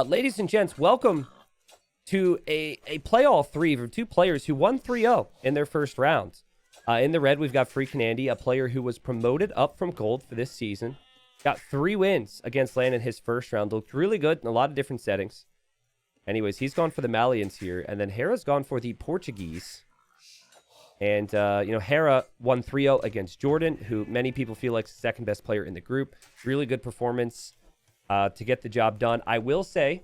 Ladies and gents, welcome to a playoff three for two players who won 3-0 in their first rounds. In the red, we've got FreakinAndy, a player who was promoted up from gold for this season. Got 3 wins against LAN in his first round. Looked really good in a lot of different settings. Anyways, he's gone for the Malians here. And then Hera's gone for the Portuguese. And, Hera won 3-0 against Jordan, who many people feel like is the second best player in the group. Really good performance to get the job done. I will say,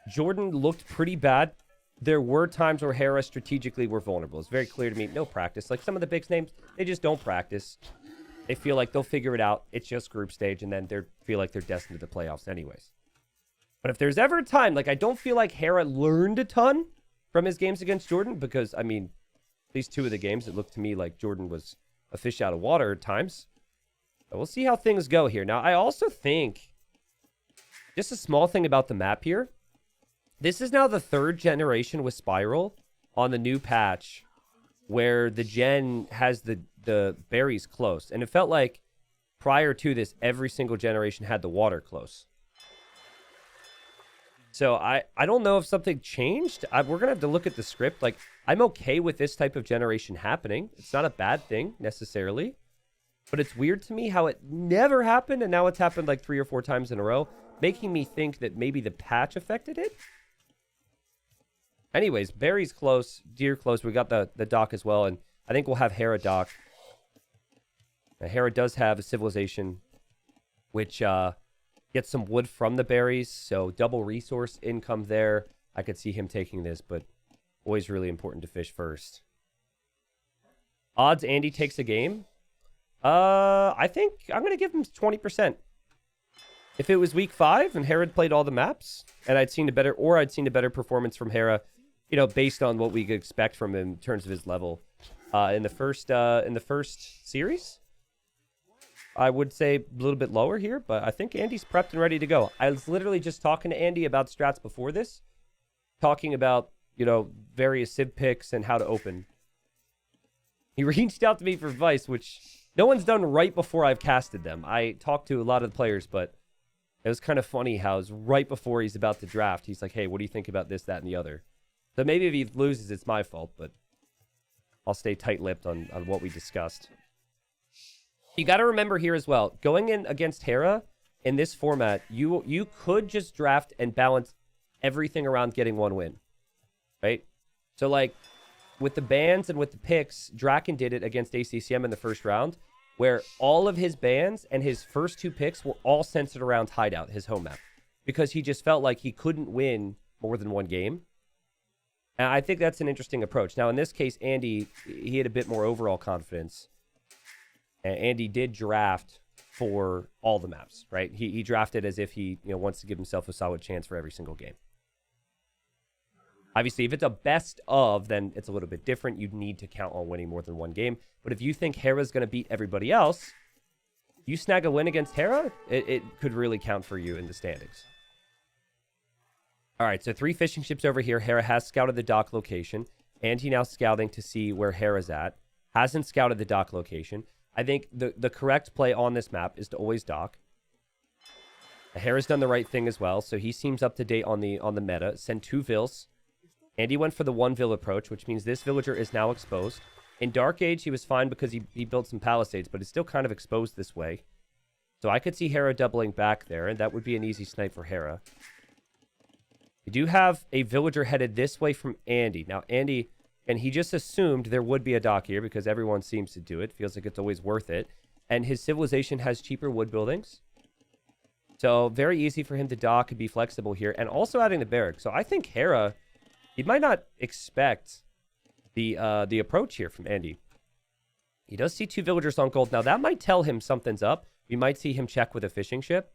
Jordan looked pretty bad. There were times where Hera strategically were vulnerable. It's very clear to me. No practice. Like some of the big names, they just don't practice. They feel like they'll figure it out. It's just group stage, and then they feel like they're destined to the playoffs anyways. But if there's ever a time, like I don't feel like Hera learned a ton from his games against Jordan, because, I mean, at least 2 of the games, it looked to me like Jordan was a fish out of water at times. But we'll see how things go here. Now, I also think, just a small thing about the map here, this is now the 3rd generation with Spiral on the new patch where the gen has the berries close. And it felt like prior to this, every single generation had the water close. So I don't know if something changed. We're going to have to look at the script. Like, I'm okay with this type of generation happening. It's not a bad thing necessarily. But it's weird to me how it never happened, and now it's happened like 3 or 4 times in a row, making me think that maybe the patch affected it. Anyways, berries close, deer close. We got the dock as well, and I think we'll have Hera dock. Now, Hera does have a civilization, which gets some wood from the berries, so double resource income there. I could see him taking this, but always really important to fish first. Odds Andy takes a game. I think I'm going to give him 20%. If it was week 5 and Hera played all the maps, and I'd seen a better performance from Hera, based on what we could expect from him in terms of his level, in the first series, I would say a little bit lower here, but I think Andy's prepped and ready to go. I was literally just talking to Andy about strats before this, talking about, various civ picks and how to open. He reached out to me for advice, which no one's done right before I've casted them. I talked to a lot of the players, but it was kind of funny how it's right before he's about to draft. He's like, hey, what do you think about this, that, and the other? So maybe if he loses, it's my fault, but I'll stay tight-lipped on what we discussed. You got to remember here as well, going in against Hera in this format, you could just draft and balance everything around getting 1 win, right? So, like, with the bans and with the picks, Draken did it against ACCM in the first round, where all of his bans and his first 2 picks were all centered around Hideout, his home map, because he just felt like he couldn't win more than 1 game. And I think that's an interesting approach. Now, in this case, Andy, he had a bit more overall confidence. And Andy did draft for all the maps, right? He drafted as if he wants to give himself a solid chance for every single game. Obviously, if it's a best of, then it's a little bit different. You'd need to count on winning more than 1 game. But if you think Hera's going to beat everybody else, you snag a win against Hera, it could really count for you in the standings. All right, so 3 fishing ships over here. Hera has scouted the dock location. And he now scouting to see where Hera's at. Hasn't scouted the dock location. I think the correct play on this map is to always dock. Hera's done the right thing as well, so he seems up to date on the meta. Send 2 vills. Andy went for the 1 vill approach, which means this villager is now exposed. In Dark Age, he was fine because he built some palisades, but it's still kind of exposed this way. So I could see Hera doubling back there, and that would be an easy snipe for Hera. We do have a villager headed this way from Andy. Now, Andy, and he just assumed there would be a dock here because everyone seems to do it. Feels like it's always worth it. And his civilization has cheaper wood buildings. So very easy for him to dock and be flexible here. And also adding the barrack. So I think Hera, he might not expect the approach here from Andy. He does see 2 villagers on gold. Now, that might tell him something's up. We might see him check with a fishing ship.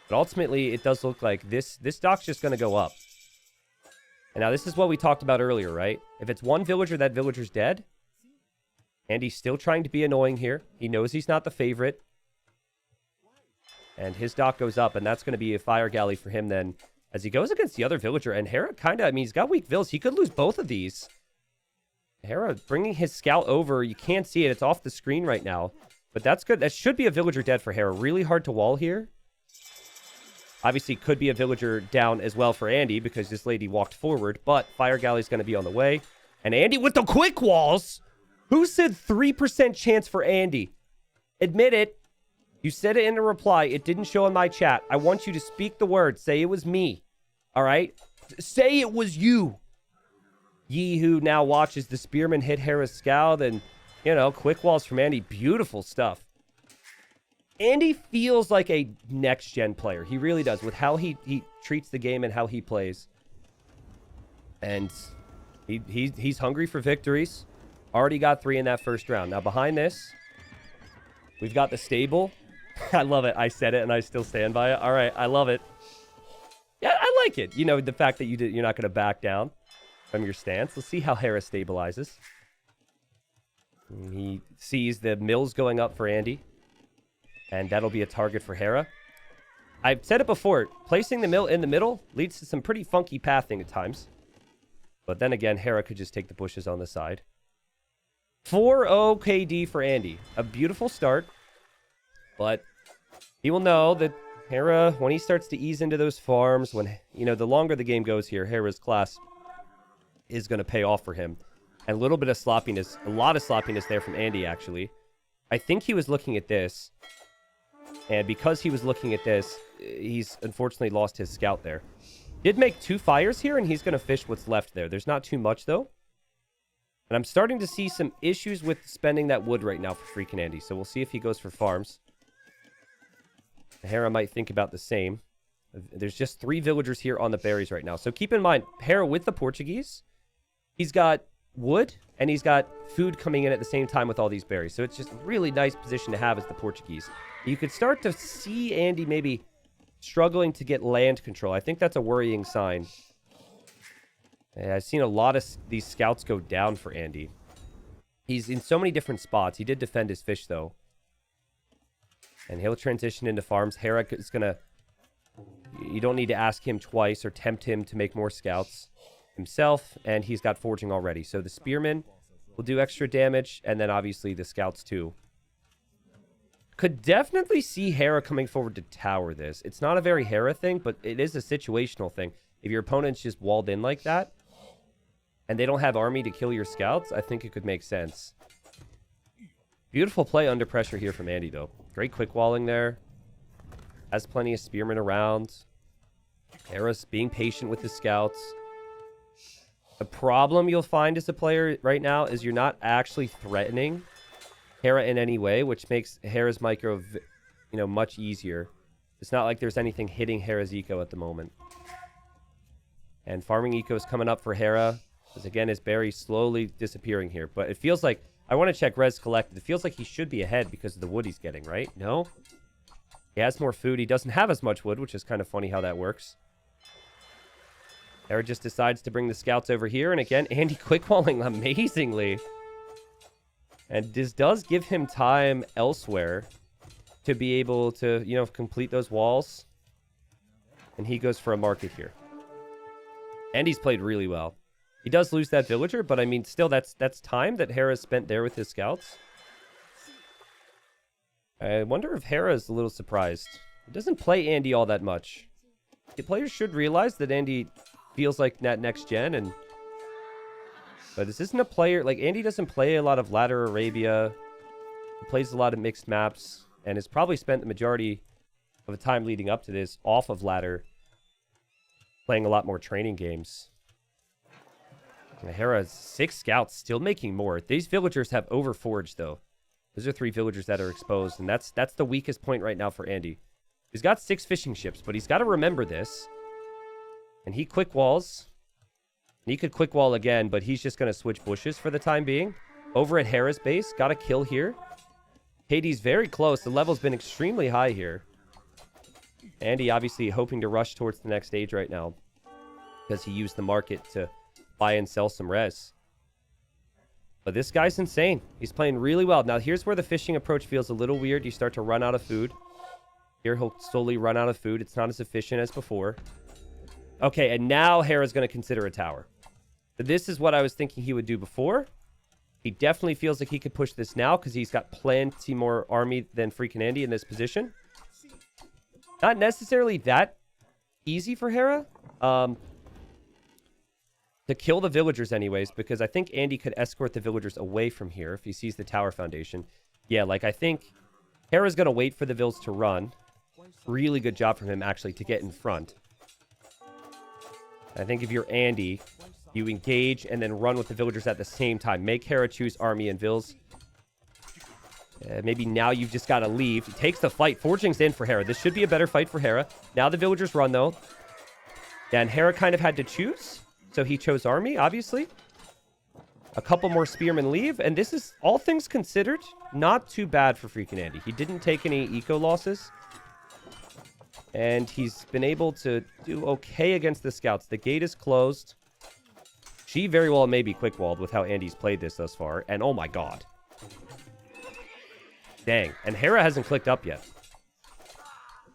But ultimately, it does look like this dock's just going to go up. And now, this is what we talked about earlier, right? If it's 1 villager, that villager's dead. And he's still trying to be annoying here. He knows he's not the favorite. And his dock goes up, and that's going to be a fire galley for him then as he goes against the other villager. And Hera kind of, he's got weak vills. He could lose both of these. Hera bringing his scout over. You can't see it. It's off the screen right now. But that's good. That should be a villager dead for Hera. Really hard to wall here. Obviously, could be a villager down as well for Andy because this lady walked forward, but Fire Galley's going to be on the way. And Andy with the quick walls. Who said 3% chance for Andy? Admit it. You said it in a reply. It didn't show in my chat. I want you to speak the word. Say it was me. All right? Say it was you. Ye who now watches the spearman hit Hera's scout and, you know, quick walls from Andy. Beautiful stuff. Andy feels like a next-gen player. He really does with how he treats the game and how he plays. And he's hungry for victories. Already got 3 in that first round. Now, behind this, we've got the stable. I love it. I said it, and I still stand by it. All right, I love it. Yeah, I like it. You know, the fact that you're not going to back down from your stance. Let's see how Hera stabilizes. He sees the mills going up for Andy. And that'll be a target for Hera. I've said it before. Placing the mill in the middle leads to some pretty funky pathing at times. But then again, Hera could just take the bushes on the side. 4-0 KD for Andy. A beautiful start. But he will know that Hera, when he starts to ease into those farms, when, you know, the longer the game goes here, Hera's class is going to pay off for him. And a little bit of sloppiness, a lot of sloppiness there from Andy, actually. I think he was looking at this. And because he was looking at this, he's unfortunately lost his scout there. Did make 2 fires here, and he's going to fish what's left there. There's not too much, though. And I'm starting to see some issues with spending that wood right now for FreakinAndy. So we'll see if he goes for farms. Hera might think about the same. There's just 3 villagers here on the berries right now. So keep in mind, Hera with the Portuguese, he's got wood, and he's got food coming in at the same time with all these berries. So it's just a really nice position to have as the Portuguese. You could start to see Andy maybe struggling to get land control. I think that's a worrying sign. Yeah, I've seen a lot of these scouts go down for Andy. He's in so many different spots. He did defend his fish, though. And he'll transition into farms. Hera is going to... You don't need to ask him twice or tempt him to make more scouts himself. And he's got forging already. So the spearmen will do extra damage. And then obviously the scouts too. Could definitely see Hera coming forward to tower this. It's not a very Hera thing, but it is a situational thing. If your opponent's just walled in like that, and they don't have army to kill your scouts, I think it could make sense. Beautiful play under pressure here from Andy, though. Great quick walling there. Has plenty of spearmen around. Hera's being patient with the scouts. The problem you'll find as a player right now is you're not actually threatening Hera in any way, which makes Hera's micro, you know, much easier. It's not like there's anything hitting Hera's eco at the moment. And farming eco is coming up for Hera. Because again, his berry's slowly disappearing here. But it feels like, I want to check res collected. It feels like he should be ahead because of the wood he's getting, right? No? He has more food. He doesn't have as much wood, which is kind of funny how that works. Hera just decides to bring the scouts over here. And again, Andy quick-walling amazingly. And this does give him time elsewhere to be able to, you know, complete those walls. And he goes for a market here. And he's played really well. He does lose that villager, but I mean, still, that's time that Hera spent there with his scouts. I wonder if Hera is a little surprised. He doesn't play Andy all that much. The players should realize that Andy feels like that next gen, but this isn't a player, like, Andy doesn't play a lot of Ladder Arabia. He plays a lot of mixed maps, and has probably spent the majority of the time leading up to this off of Ladder, playing a lot more training games. Hera has 6 scouts, still making more. These villagers have overforged, though. Those are 3 villagers that are exposed, and that's the weakest point right now for Andy. He's got 6 fishing ships, but he's got to remember this. And he quick walls. He could quick wall again, but he's just going to switch bushes for the time being. Over at Hera's base, got a kill here. KD's very close. The level's been extremely high here. Andy obviously hoping to rush towards the next stage right now, because he used the market to buy and sell some res. But this guy's insane. He's playing really well. Now, here's where the fishing approach feels a little weird. You start to run out of food. Here, he'll slowly run out of food. It's not as efficient as before. Okay, and now Hera's going to consider a tower. So this is what I was thinking he would do before. He definitely feels like he could push this now because he's got plenty more army than FreakinAndy in this position. Not necessarily that easy for Hera. To kill the villagers anyways, because I think Andy could escort the villagers away from here if he sees the tower foundation. Yeah, like I think Hera's going to wait for the vills to run. Really good job from him, actually, to get in front. I think if you're Andy, you engage and then run with the villagers at the same time. Make Hera choose army and vills. Maybe now you've just got to leave. He takes the fight. Forging's in for Hera. This should be a better fight for Hera. Now the villagers run, though. Yeah, and Hera kind of had to choose. So he chose army, obviously. A couple more spearmen leave. And this is, all things considered, not too bad for FreakinAndy. He didn't take any eco losses. And he's been able to do okay against the scouts. The gate is closed. She very well may be quick-walled with how Andy's played this thus far. And oh my god. Dang. And Hera hasn't clicked up yet.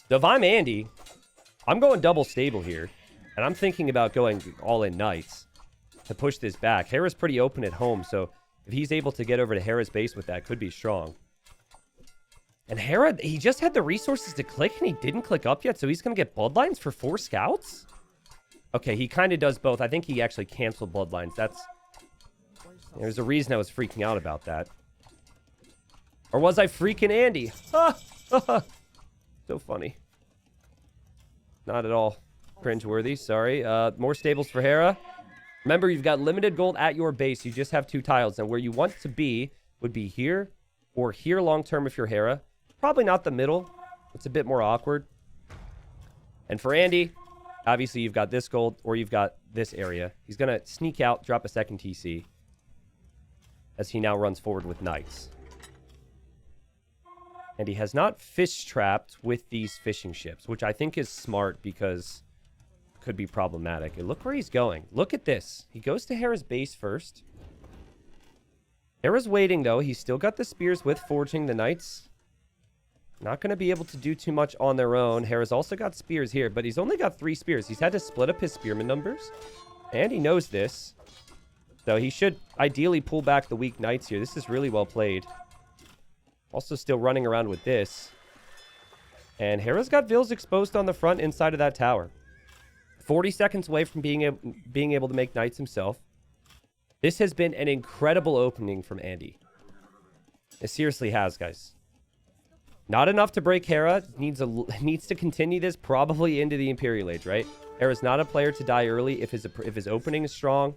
So if I'm Andy, I'm going double stable here. And I'm thinking about going all-in knights to push this back. Hera's pretty open at home, so if he's able to get over to Hera's base with that, could be strong. And Hera, he just had the resources to click, and he didn't click up yet, so he's going to get bloodlines for 4 scouts? Okay, he kind of does both. I think he actually canceled bloodlines. There's a reason I was freaking out about that. Or was I FreakinAndy? So funny. Not at all. Cringeworthy, sorry. More stables for Hera. Remember, you've got limited gold at your base. You just have 2 tiles. And where you want to be would be here or here long term if you're Hera. Probably not the middle. It's a bit more awkward. And for Andy, obviously you've got this gold or you've got this area. He's going to sneak out, drop a second TC as he now runs forward with knights. And he has not fish trapped with these fishing ships, which I think is smart because could be problematic. And look where he's going. Look at this. He goes to Hera's base first. Hera's waiting, though. He's still got the spears with forging. The knights not going to be able to do too much on their own. Hera's also got spears here, but he's only got 3 spears. He's had to split up his spearman numbers, and he knows this. So he should ideally pull back the weak knights here. This is really well played. Also still running around with this. And Hera's got vills exposed on the front inside of that tower. 40 seconds away from being able to make knights himself. This has been an incredible opening from Andy. It seriously has, guys. Not enough to break Hera. Needs to continue this probably into the Imperial Age, right? Hera's not a player to die early if his opening is strong.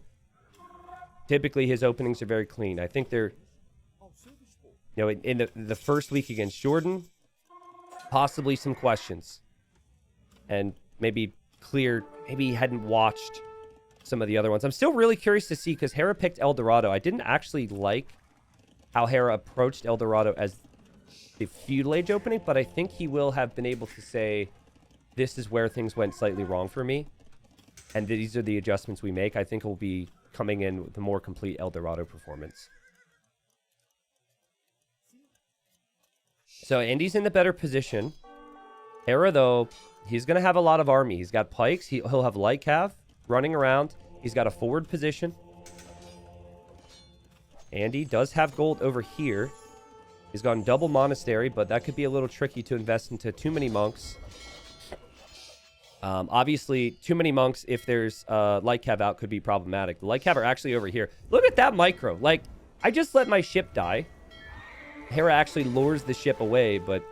Typically, his openings are very clean. I think they're, you know, in the first week against Jordan, possibly some questions. And maybe maybe he hadn't watched some of the other ones. I'm still really curious to see because Hera picked El Dorado. I didn't actually like how Hera approached El Dorado as the feudal age opening, but I think he will have been able to say, this is where things went slightly wrong for me. And these are the adjustments we make. I think he'll be coming in with a more complete El Dorado performance. So Andy's in the better position. Hera, though, he's going to have a lot of army. He's got pikes. He'll have light cav running around. He's got a forward position. Andy does have gold over here. He's gone double monastery, but that could be a little tricky to invest into too many monks. Obviously, too many monks, if there's light cav out, could be problematic. The light cav are actually over here. Look at that micro. Like, I just let my ship die. Hera actually lures the ship away, but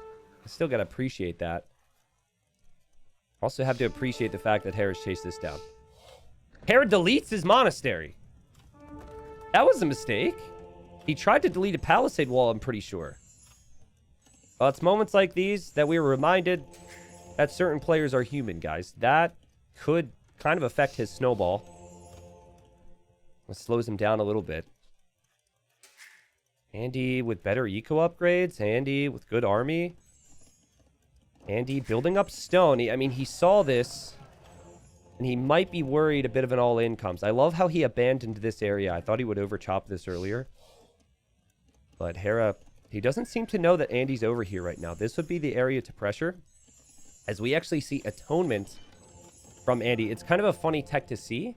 I still got to appreciate that. Also have to appreciate the fact that Hera's chased this down. Hera deletes his monastery. That was a mistake. He tried to delete a palisade wall, I'm pretty sure. Well, it's moments like these that we were reminded that certain players are human, guys. That could kind of affect his snowball. It slows him down a little bit. Andy with better eco upgrades. Andy with good army. Andy building up stone. I mean, he saw this, and he might be worried a bit of an all-in comes. I love how he abandoned this area. I thought he would over-chop this earlier. But Hera, he doesn't seem to know that Andy's over here right now. This would be the area to pressure. As we actually see atonement from Andy. It's kind of a funny tech to see.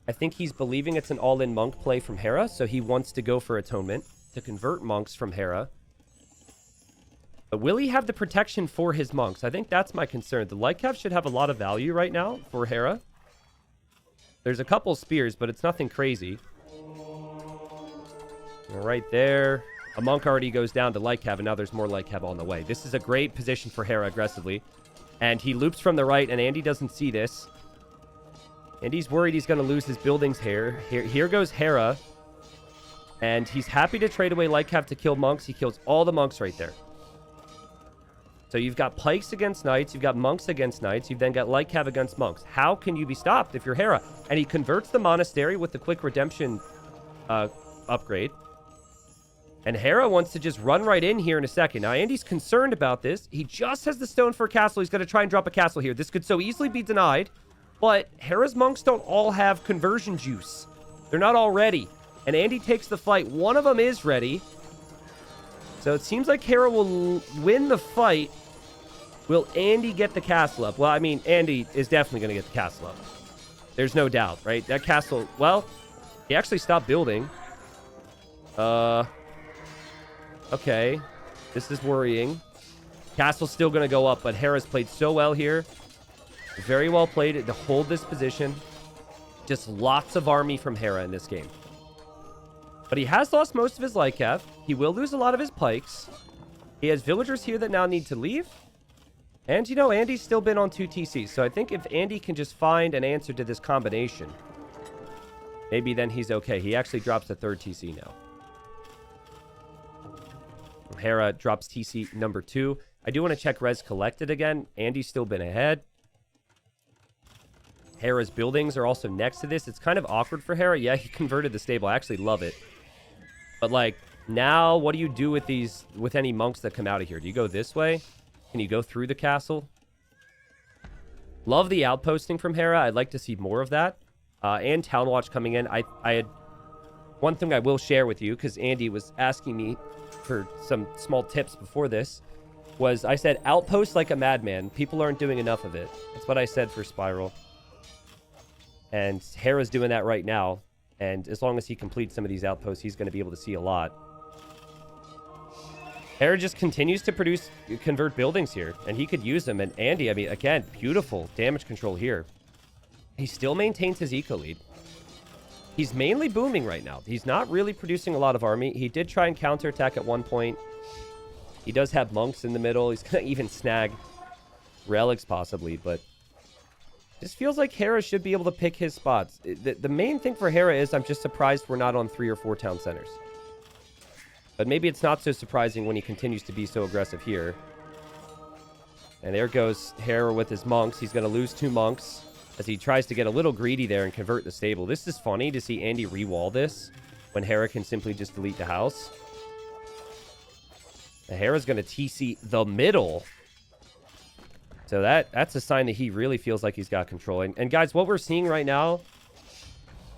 I think he's believing it's an all-in monk play from Hera, so he wants to go for atonement to convert monks from Hera. But will he have the protection for his monks? I think that's my concern. The light cav should have a lot of value right now for Hera. There's a couple spears, but it's nothing crazy. Right there. A monk already goes down to light cav, and now there's more light cav on the way. This is a great position for Hera aggressively. And he loops from the right, and Andy doesn't see this. Andy's worried he's going to lose his buildings here. Here goes Hera. And he's happy to trade away light cav to kill monks. He kills all the monks right there. So you've got pikes against knights. You've got monks against knights. You've then got light cav against monks. How can you be stopped if you're Hera? And he converts the monastery with the quick redemption upgrade. And Hera wants to just run right in here in a second. Now, Andy's concerned about this. He just has the stone for a castle. He's going to try and drop a castle here. This could so easily be denied. But Hera's monks don't all have conversion juice. They're not all ready. And Andy takes the fight. One of them is ready. So it seems like Hera will win the fight. Will Andy get the castle up? Well, I mean, Andy is definitely going to get the castle up. There's no doubt, right? That castle, well, he actually stopped building. Okay. This is worrying. Castle's still going to go up, but Hera's played so well here. Very well played to hold this position. Just lots of army from Hera in this game. But he has lost most of his light cav. He will lose a lot of his pikes. He has villagers here that now need to leave. And, you know, Andy's still been on 2 TCs. So I think if Andy can just find an answer to this combination, maybe then he's okay. He actually drops the 3rd TC now. Hera drops TC number 2. I do want to check res collected again. Andy's still been ahead. Hera's buildings are also next to this. It's kind of awkward for Hera. Yeah, he converted the stable. I actually love it. But, like, now what do you do with these, with any monks that come out of here? Do you go this way? Can you go through the castle? Love the outposting from Hera. I'd like to see more of that. And Town Watch coming in. I had one thing I will share with you, because Andy was asking me for some small tips before this, was I said, outpost like a madman. People aren't doing enough of it. That's what I said for Spiral. And Hera's doing that right now. And as long as he completes some of these outposts, he's going to be able to see a lot. Hera just continues to convert buildings here. And he could use them. And Andy, I mean, again, beautiful damage control here. He still maintains his eco lead. He's mainly booming right now. He's not really producing a lot of army. He did try and counterattack at one point. He does have monks in the middle. He's going to even snag relics possibly. But this feels like Hera should be able to pick his spots. The main thing for Hera is I'm just surprised we're not on 3 or 4 town centers. But maybe it's not so surprising when he continues to be so aggressive here. And there goes Hera with his monks. He's going to lose 2 monks as he tries to get a little greedy there and convert the stable. This is funny to see Andy re-wall this when Hera can simply just delete the house. And Hera's going to TC the middle. So that's a sign that he really feels like he's got control. And guys, what we're seeing right now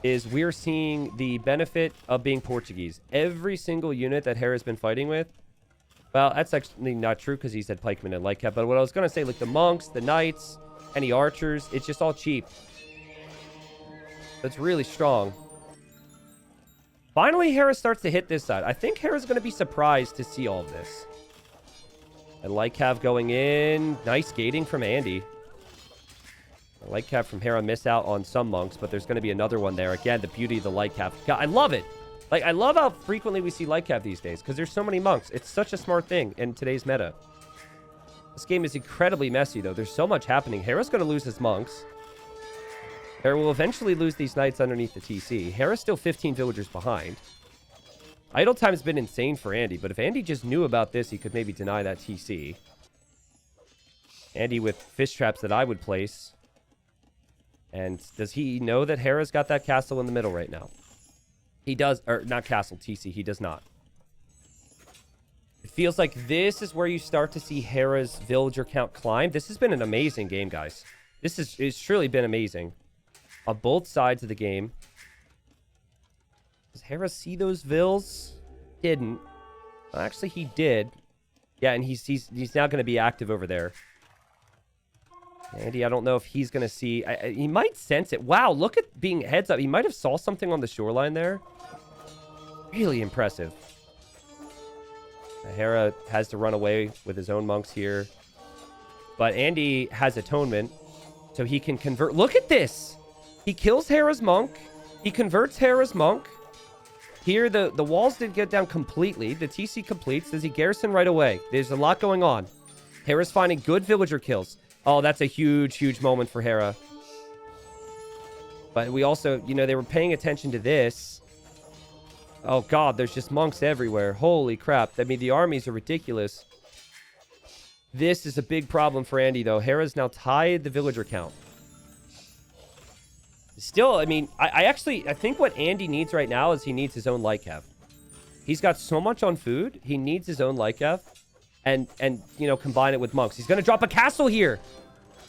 is we're seeing the benefit of being Portuguese. Every single unit that Hera's been fighting with, well, that's actually not true because he said pikemen and light cap. But what I was going to say, like the monks, the knights, any archers, it's just all cheap. It's really strong. Finally, Hera starts to hit this side. I think Hera's going to be surprised to see all of this. And light cav going in. Nice gating from Andy. Light cav from Hera miss out on some monks, but there's going to be another one there. Again, the beauty of the light cav. God, I love it. Like, I love how frequently we see light cav these days because there's so many monks. It's such a smart thing in today's meta. This game is incredibly messy, though. There's so much happening. Hera's going to lose his monks. Hera will eventually lose these knights underneath the TC. Hera's still 15 villagers behind. Idle time's been insane for Andy, but if Andy just knew about this, he could maybe deny that TC. Andy with fish traps that I would place. And does he know that Hera's got that castle in the middle right now? He does, or not castle, TC, he does not. It feels like this is where you start to see Hera's villager count climb. This has been an amazing game, guys. It's truly been amazing. On both sides of the game. Does Hera see those vills? Didn't. Well, actually, he did. Yeah, and he's now going to be active over there. Andy, I don't know if he's going to see... he might sense it. Wow, look at being heads up. He might have saw something on the shoreline there. Really impressive. Hera has to run away with his own monks here. But Andy has atonement, so he can convert. Look at this! He kills Hera's monk. He converts Hera's monk. Here, the walls did get down completely. The TC completes. Does he garrison right away? There's a lot going on. Hera's finding good villager kills. Oh, that's a huge, huge moment for Hera. But we also, you know, they were paying attention to this. Oh, God, there's just monks everywhere. Holy crap. I mean, the armies are ridiculous. This is a big problem for Andy, though. Hera's now tied the villager count. Still, I mean, I think what Andy needs right now is he needs his own Lycav. He's got so much on food. He needs his own Lycav. And you know, combine it with monks. He's going to drop a castle here.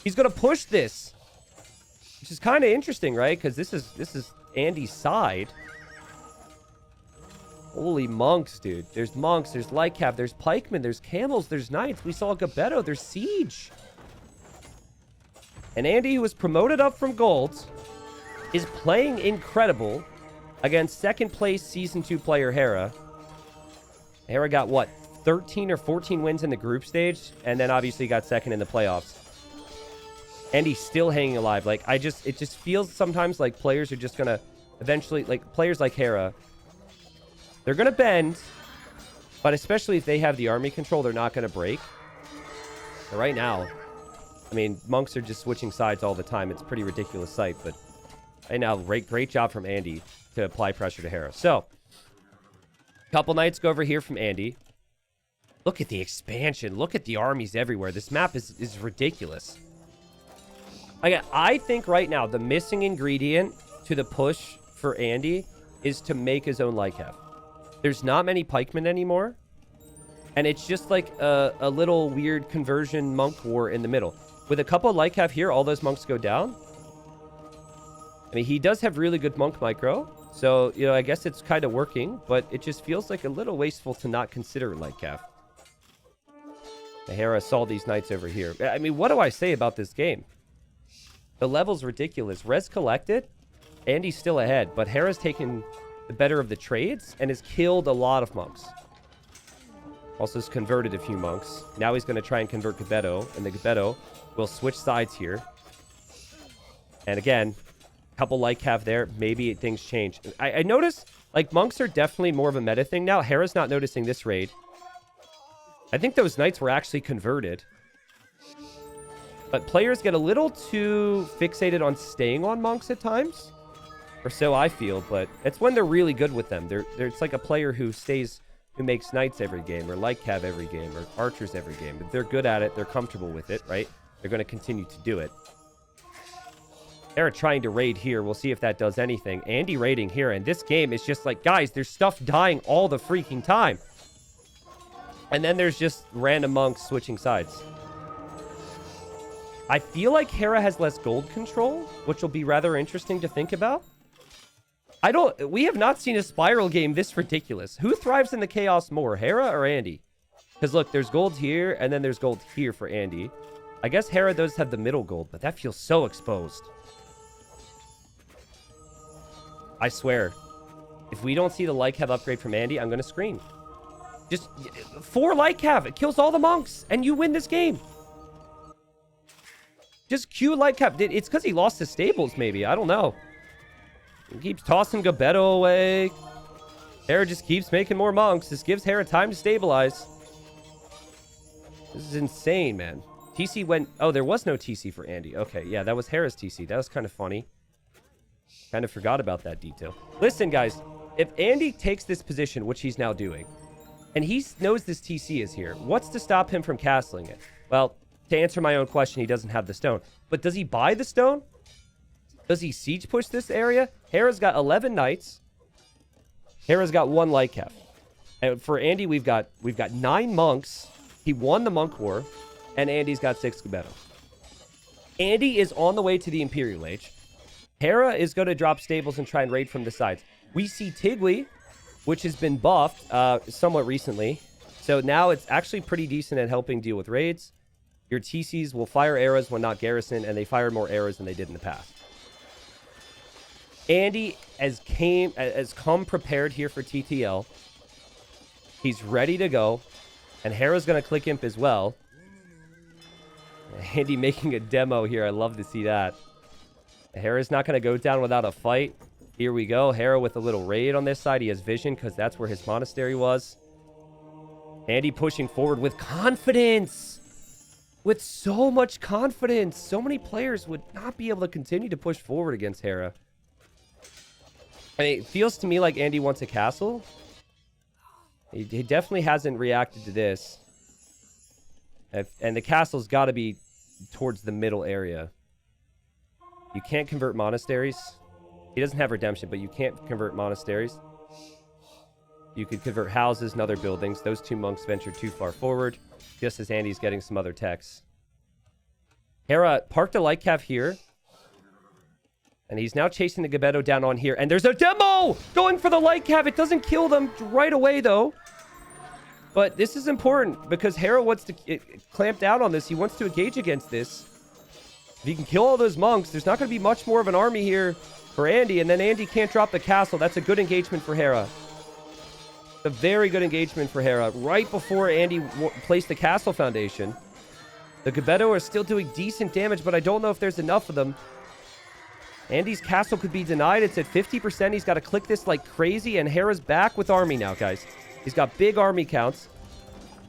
He's going to push this. Which is kind of interesting, right? Because this is Andy's side. Holy monks, dude. There's monks, there's Lycav, there's pikemen, there's camels, there's knights. We saw Gabetto, there's siege. And Andy, who was promoted up from gold, is playing incredible against second place Season 2 player Hera. Hera got, what, 13 or 14 wins in the group stage, and then obviously got second in the playoffs. And he's still hanging alive. Like, it just feels sometimes like players are just gonna eventually, like, players like Hera, they're gonna bend, but especially if they have the army control, they're not gonna break. But right now, I mean, monks are just switching sides all the time. It's a pretty ridiculous sight, but right now, great job from Andy to apply pressure to Hera. So, couple knights go over here from Andy. Look at the expansion. Look at the armies everywhere. This map is ridiculous. Again, I think right now the missing ingredient to the push for Andy is to make his own Lycav. There's not many pikemen anymore. And it's just like a little weird conversion monk war in the middle. With a couple of Lycav here, all those monks go down. I mean, he does have really good monk micro. So, you know, I guess it's kind of working. But it just feels like a little wasteful to not consider Lycav. Hera saw these knights over here. I mean, what do I say about this game? The level's ridiculous. Res collected. Andy's still ahead. But Hera's taken the better of the trades and has killed a lot of monks. Also has converted a few monks. Now he's going to try and convert Gabetto. And the Gabetto will switch sides here. And again, a couple Lycav there. Maybe things change. I notice, like, monks are definitely more of a meta thing now. Hera's not noticing this raid. I think those knights were actually converted. But players get a little too fixated on staying on monks at times. Or so I feel, but it's when they're really good with them. It's like a player who makes knights every game, or Lycav every game, or archers every game. If they're good at it, they're comfortable with it, right? They're going to continue to do it. They're trying to raid here. We'll see if that does anything. Andy raiding here, and this game is just like, guys, there's stuff dying all the freaking time. And then there's just random monks switching sides. I feel like Hera has less gold control, which will be rather interesting to think about. We have not seen a spiral game this ridiculous. Who thrives in the chaos more, Hera or Andy? Because look, there's gold here, and then there's gold here for Andy. I guess Hera does have the middle gold, but that feels so exposed. I swear, if we don't see the Lycav upgrade from Andy, I'm going to scream. Just 4 Lycav. It kills all the monks, and you win this game. Just Q Lycav. It's because he lost his stables, maybe. I don't know. He keeps tossing Gabetto away. Hera just keeps making more monks. This gives Hera time to stabilize. This is insane, man. TC went... Oh, there was no TC for Andy. Okay, yeah, that was Hera's TC. That was kind of funny. Kind of forgot about that detail. Listen, guys. If Andy takes this position, which he's now doing, and he knows this TC is here, what's to stop him from castling it? Well, to answer my own question, he doesn't have the stone. But does he buy the stone? Does he siege push this area? Hera's got 11 knights. Hera's got 1 Lycav. And for Andy, we've got 9 monks. He won the monk war. And Andy's got 6 Gabetto. Andy is on the way to the Imperial Age. Hera is going to drop stables and try and raid from the sides. We see Tigui, which has been buffed somewhat recently. So now it's actually pretty decent at helping deal with raids. Your TCs will fire arrows when not garrisoned, and they fire more arrows than they did in the past. Andy has come prepared here for TTL. He's ready to go. And Hera's going to click Imp as well. Andy making a demo here. I love to see that. Hera's not going to go down without a fight. Here we go. Hera with a little raid on this side. He has vision because that's where his monastery was. Andy pushing forward with confidence. With so much confidence. So many players would not be able to continue to push forward against Hera. I mean, it feels to me like Andy wants a castle. He definitely hasn't reacted to this. And the castle's got to be towards the middle area. You can't convert monasteries. He doesn't have redemption, but you can't convert monasteries. You could convert houses and other buildings. Those two monks ventured too far forward, just as Andy's getting some other techs. Hera parked a light cav here. And he's now chasing the Gebetto down on here. And there's a demo going for the light cav. It doesn't kill them right away, though. But this is important because Hera wants to clamp down on this. He wants to engage against this. If he can kill all those monks, there's not going to be much more of an army here for Andy. And then Andy can't drop the castle. That's a good engagement for Hera. A very good engagement for Hera. Right before Andy placed the castle foundation. The Gebetto are still doing decent damage, but I don't know if there's enough of them. Andy's castle could be denied. It's at 50%. He's got to click this like crazy, and Hera's back with army now, guys. He's got big army counts.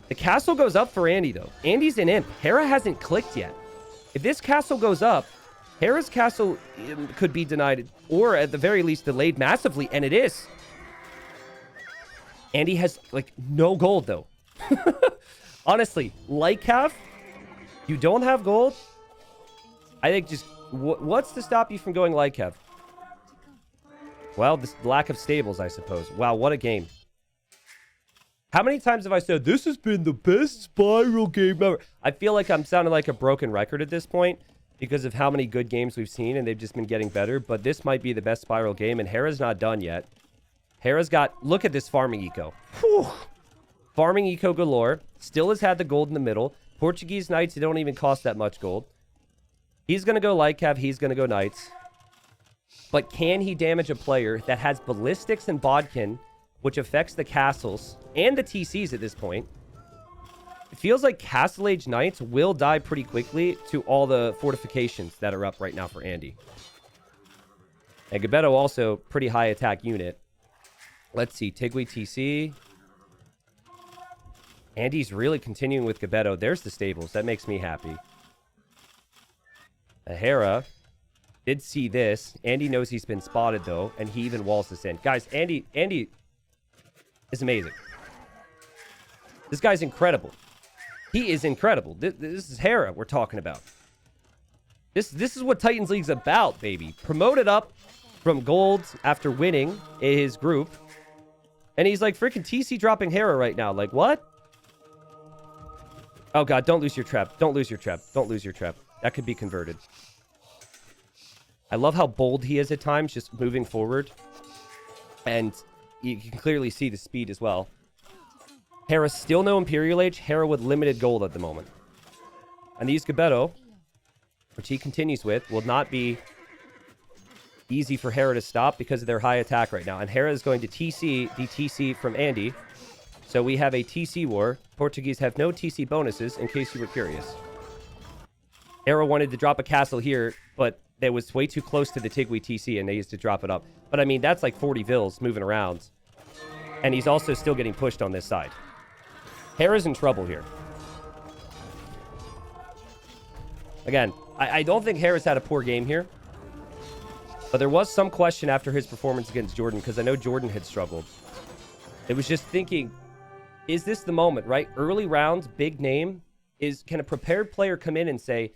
The castle goes up for Andy, though. Andy's an imp. Hera hasn't clicked yet. If this castle goes up, Hera's castle could be denied, or at the very least delayed massively, and it is. Andy has, like, no gold, though. Honestly, light cav, you don't have gold? I think just... What's to stop you from going light cav? Well, this lack of stables, I suppose. Wow, what a game. How many times have I said, this has been the best Spiral game ever? I feel like I'm sounding like a broken record at this point because of how many good games we've seen, and they've just been getting better. But this might be the best Spiral game, and Hera's not done yet. Hera's got... Look at this farming eco. Whew. Farming eco galore. Still has had the gold in the middle. Portuguese Knights, they don't even cost that much gold. He's going to go light cav. He's going to go knights. But can he damage a player that has ballistics and bodkin, which affects the castles and the TCs at this point? It feels like Castle Age Knights will die pretty quickly to all the fortifications that are up right now for Andy. And Gebetto also pretty high attack unit. Let's see. Tigui TC. Andy's really continuing with Gebetto. There's the stables. That makes me happy. Hera did see this. Andy knows he's been spotted, though, and he even walls this in. Guys, Andy is amazing. This guy's incredible. He is incredible. This is Hera we're talking about. This is what Titans League's about, baby. Promoted up from gold after winning his group. And he's like freaking TC dropping Hera right now. Like, what? Oh, God, don't lose your trap. Don't lose your trap. Don't lose your trap. That could be converted. I love how bold he is at times, just moving forward. And you can clearly see the speed as well. Hera still no Imperial Age. Hera with limited gold at the moment. And these Gebetto, which he continues with, will not be easy for Hera to stop because of their high attack right now. And Hera is going to TC the TC from Andy. So we have a TC war. Portuguese have no TC bonuses, in case you were curious. Hera wanted to drop a castle here, but it was way too close to the Tigui TC, and they used to drop it up. But, I mean, that's like 40 vills moving around. And he's also still getting pushed on this side. Hera's in trouble here. Again, I don't think Hera's had a poor game here. But there was some question after his performance against Jordan, because I know Jordan had struggled. It was just thinking, is this the moment, right? Early rounds, big name. Can a prepared player come in and say,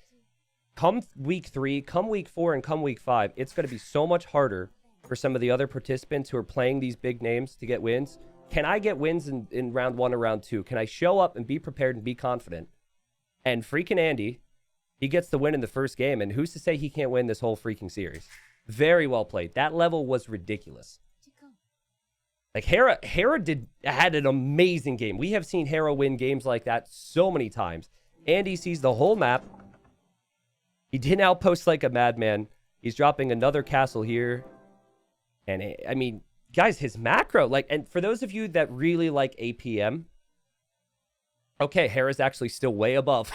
come week 3, come week 4, and come week 5, it's going to be so much harder for some of the other participants who are playing these big names to get wins. Can I get wins in round 1 or round 2? Can I show up and be prepared and be confident? And FreakinAndy, he gets the win in the first game, and who's to say he can't win this whole freaking series? Very well played. That level was ridiculous. Like, Hera had an amazing game. We have seen Hera win games like that so many times. Andy sees the whole map. He didn't outpost like a madman. He's dropping another castle here. And, I mean, guys, his macro, like, and for those of you that really like APM, Okay, Hera's actually still way above.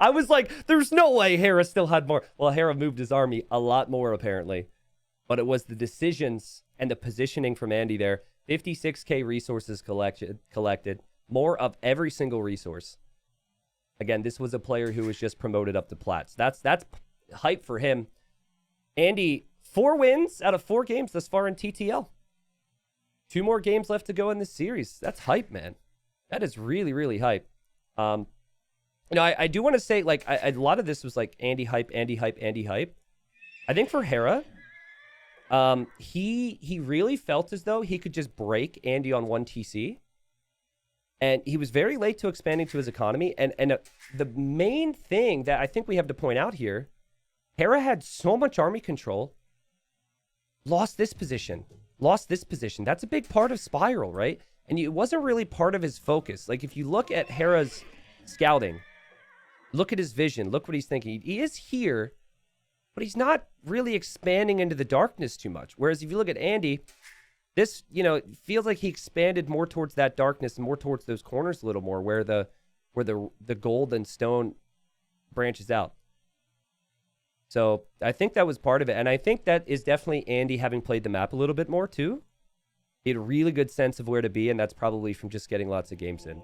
I was like, there's no way Hera still had more. Well, Hera moved his army a lot more, apparently. But it was the decisions and the positioning from Andy there. 56k resources collected. More of every single resource. Again, this was a player who was just promoted up to Plats. That's hype for him. Andy, 4 wins out of 4 games thus far in TTL. 2 more games left to go in this series. That's hype, man. That is really, really hype. You know, I do want to say, like, a lot of this was like Andy hype, Andy hype, Andy hype. I think for Hera, he really felt as though he could just break Andy on 1 TC. And he was very late to expanding to his economy. And the main thing that I think we have to point out here, Hera had so much army control, lost this position. That's a big part of Spiral, right? And it wasn't really part of his focus. Like, if you look at Hera's scouting, look at his vision, look what he's thinking. He is here, but he's not really expanding into the darkness too much. Whereas if you look at Andy, this, you know, it feels like he expanded more towards that darkness and more towards those corners a little more, where the gold and stone branches out. So I think that was part of it. And I think that is definitely Andy having played the map a little bit more too. He had a really good sense of where to be, and that's probably from just getting lots of games in.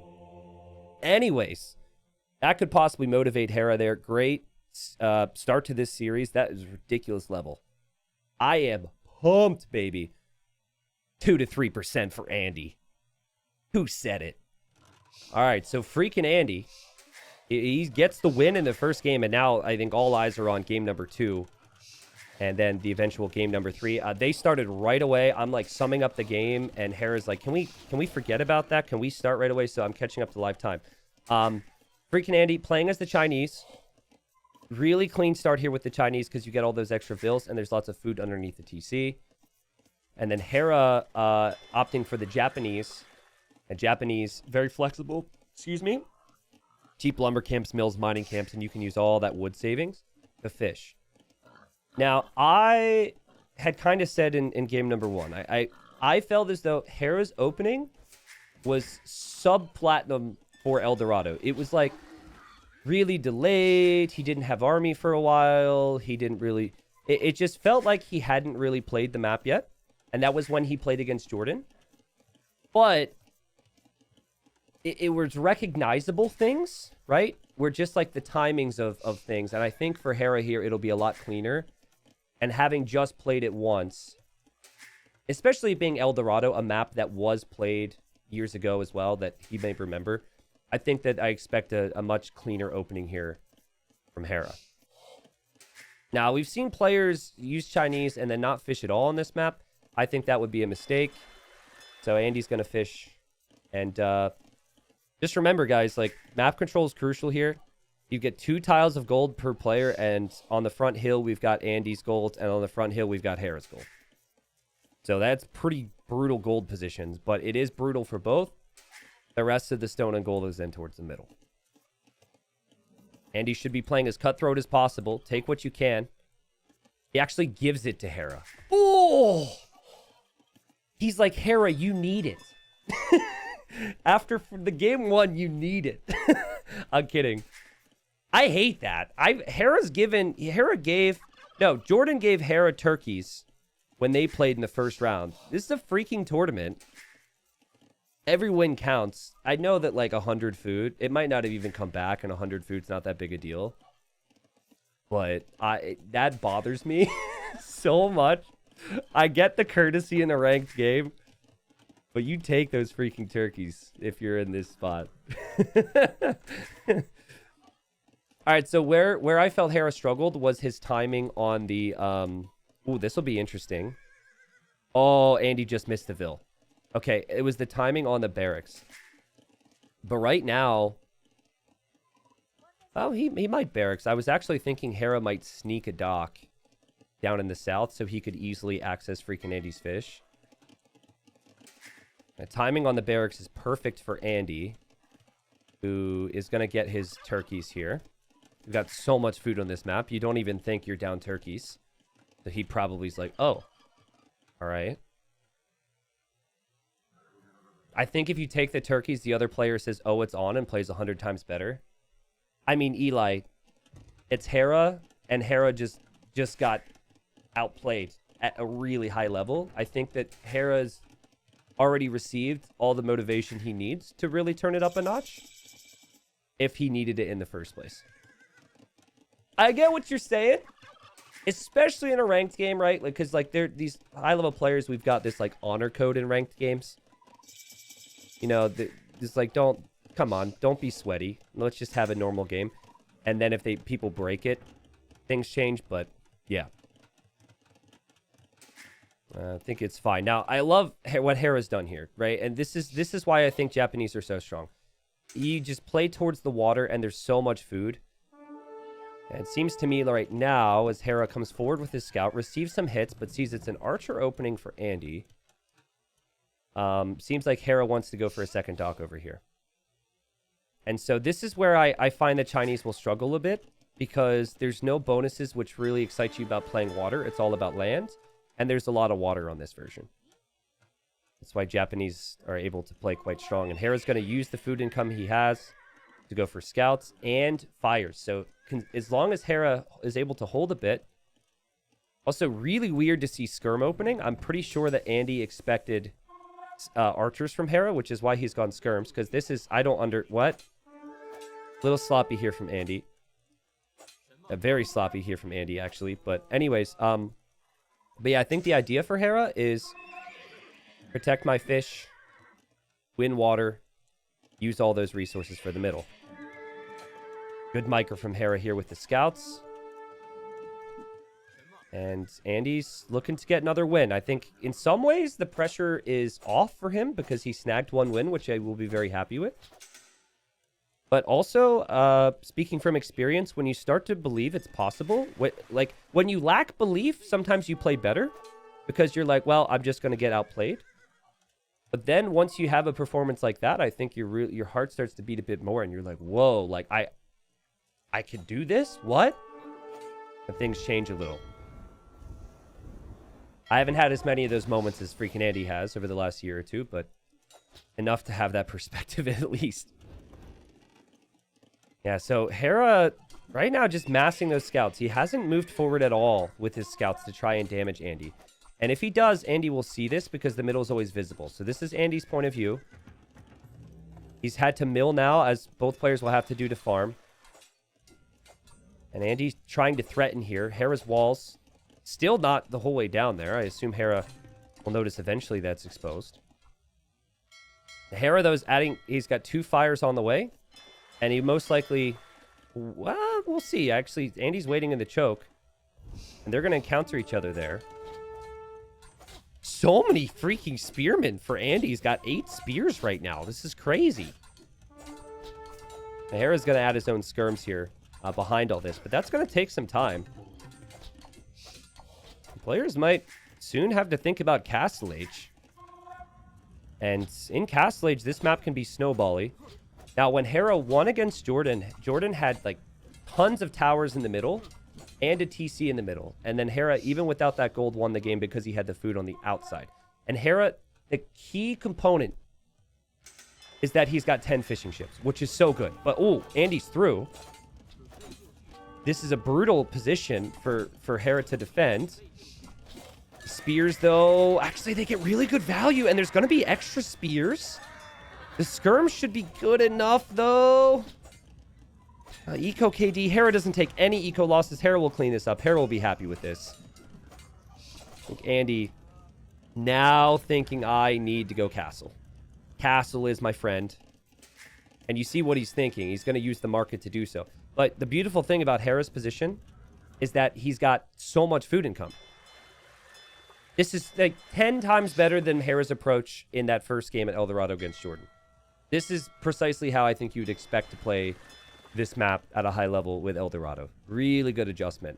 Anyways, that could possibly motivate Hera there. Great start to this series. That is ridiculous level. I am pumped, baby. 2 to 3% for Andy. Who said it? All right, so FreakinAndy, he gets the win in the first game, and now I think all eyes are on game number 2, and then the eventual game number 3. They started right away. I'm like summing up the game, and Hera's like, can we forget about that? Can we start right away? So I'm catching up to live time. FreakinAndy playing as the Chinese. Really clean start here with the Chinese because you get all those extra vills, and there's lots of food underneath the TC. And then Hera opting for the Japanese. And Japanese, very flexible, excuse me. Cheap lumber camps, mills, mining camps, and you can use all that wood savings to fish. Now, I had kind of said in game number 1, I felt as though Hera's opening was sub-platinum for El Dorado. It was like really delayed. He didn't have army for a while. He didn't really... It just felt like he hadn't really played the map yet. And that was when he played against Jordan. But it was recognizable things, right? Were just like the timings of things. And I think for Hera here, it'll be a lot cleaner. And having just played it once, especially being El Dorado, a map that was played years ago as well, that he may remember, I think that I expect a much cleaner opening here from Hera. Now, we've seen players use Chinese and then not fish at all on this map. I think that would be a mistake. So Andy's going to fish. And just remember, guys, like, map control is crucial here. You get 2 tiles of gold per player, and on the front hill, we've got Andy's gold, and on the front hill, we've got Hera's gold. So that's pretty brutal gold positions, but it is brutal for both. The rest of the stone and gold is then towards the middle. Andy should be playing as cutthroat as possible. Take what you can. He actually gives it to Hera. Oh! He's like, Hera, you need it. After the game 1, you need it. I'm kidding. I hate that. Jordan gave Hera turkeys when they played in the first round. This is a freaking tournament. Every win counts. I know that like 100 food, it might not have even come back, and 100 food's not that big a deal. But that bothers me so much. I get the courtesy in a ranked game, but you take those freaking turkeys if you're in this spot. All right, so where I felt Hera struggled was his timing on the... Ooh, this will be interesting. Oh, Andy just missed the Vil. Okay, it was the timing on the barracks. But right now... Oh, he might barracks. I was actually thinking Hera might sneak a dock down in the south so he could easily access FreakinAndy's fish. The timing on the barracks is perfect for Andy, who is going to get his turkeys here. We've got so much food on this map. You don't even think you're down turkeys. So he probably is like, oh, all right. I think if you take the turkeys, the other player says, oh, it's on, and plays 100 times better. I mean, Eli, it's Hera, and Hera just got outplayed at a really high level. I think that Hera's already received all the motivation he needs to really turn it up a notch if he needed it in the first place. I get what you're saying, especially in a ranked game, right? Like, because like they're these high-level players, we've got this like honor code in ranked games. You know, just like come on, don't be sweaty. Let's just have a normal game. And then if people break it, things change. But yeah, I think it's fine. Now I love what Hera's done here, right? And this is why I think Japanese are so strong. You just play towards the water, and there's so much food. And it seems to me right now, as Hera comes forward with his scout, receives some hits, but sees it's an archer opening for Andy. Seems like Hera wants to go for a second dock over here. And so this is where I find the Chinese will struggle a bit, because there's no bonuses which really excite you about playing water. It's all about land, and there's a lot of water on this version. That's why Japanese are able to play quite strong. And Hera's going to use the food income he has to go for scouts and fires. So as long as Hera is able to hold a bit. Also, really weird to see skirm opening. I'm pretty sure that Andy expected archers from Hera, which is why he's gone skirms, because this is, what? Little sloppy here from Andy. Very sloppy here from Andy, actually. But anyways, but yeah, I think the idea for Hera is protect my fish, win water, use all those resources for the middle. Good micro from Hera here with the scouts. And Andy's looking to get another win. I think in some ways the pressure is off for him because he snagged one win, which I will be very happy with. But also, speaking from experience, when you start to believe it's possible, when you lack belief, sometimes you play better because you're like, well, I'm just going to get outplayed. But then once you have a performance like that, I think your heart starts to beat a bit more, and you're like, whoa, like I can do this? What? And things change a little. I haven't had as many of those moments as FreakinAndy has over the last year or two, but enough to have that perspective at least. Yeah, so Hera right now just massing those scouts. He hasn't moved forward at all with his scouts to try and damage Andy. And if he does, Andy will see this because the middle is always visible. So this is Andy's point of view. He's had to mill now, as both players will have to do to farm. And Andy's trying to threaten here. Hera's walls still not the whole way down there. I assume Hera will notice eventually that's exposed. Hera, though, is adding... He's got 2 fires on the way. And he most likely... Well, we'll see. Actually, Andy's waiting in the choke. And they're going to encounter each other there. So many freaking spearmen for Andy. He's got 8 spears right now. This is crazy. Hera's going to add his own skirms here. Behind all this, but that's going to take some time. Players might soon have to think about Castle Age. And in Castle Age, this map can be snowbally. Now, when Hera won against Jordan, Jordan had like tons of towers in the middle and a TC in the middle. And then Hera, even without that gold, won the game because he had the food on the outside. And Hera, the key component is that he's got 10 fishing ships, which is so good. But, oh, Andy's through. This is a brutal position for Hera to defend. Spears, though, actually, they get really good value, and there's going to be extra spears. The skirm should be good enough, though. Eco KD. Hera doesn't take any eco losses. Hera will clean this up. Hera will be happy with this. I think Andy now thinking I need to go castle. Castle is my friend. And you see what he's thinking. He's going to use the market to do so. But the beautiful thing about Hera's position is that he's got so much food income. This is like 10 times better than Hera's approach in that first game at El Dorado against Jordan. This is precisely how I think you'd expect to play this map at a high level with El Dorado. Really good adjustment.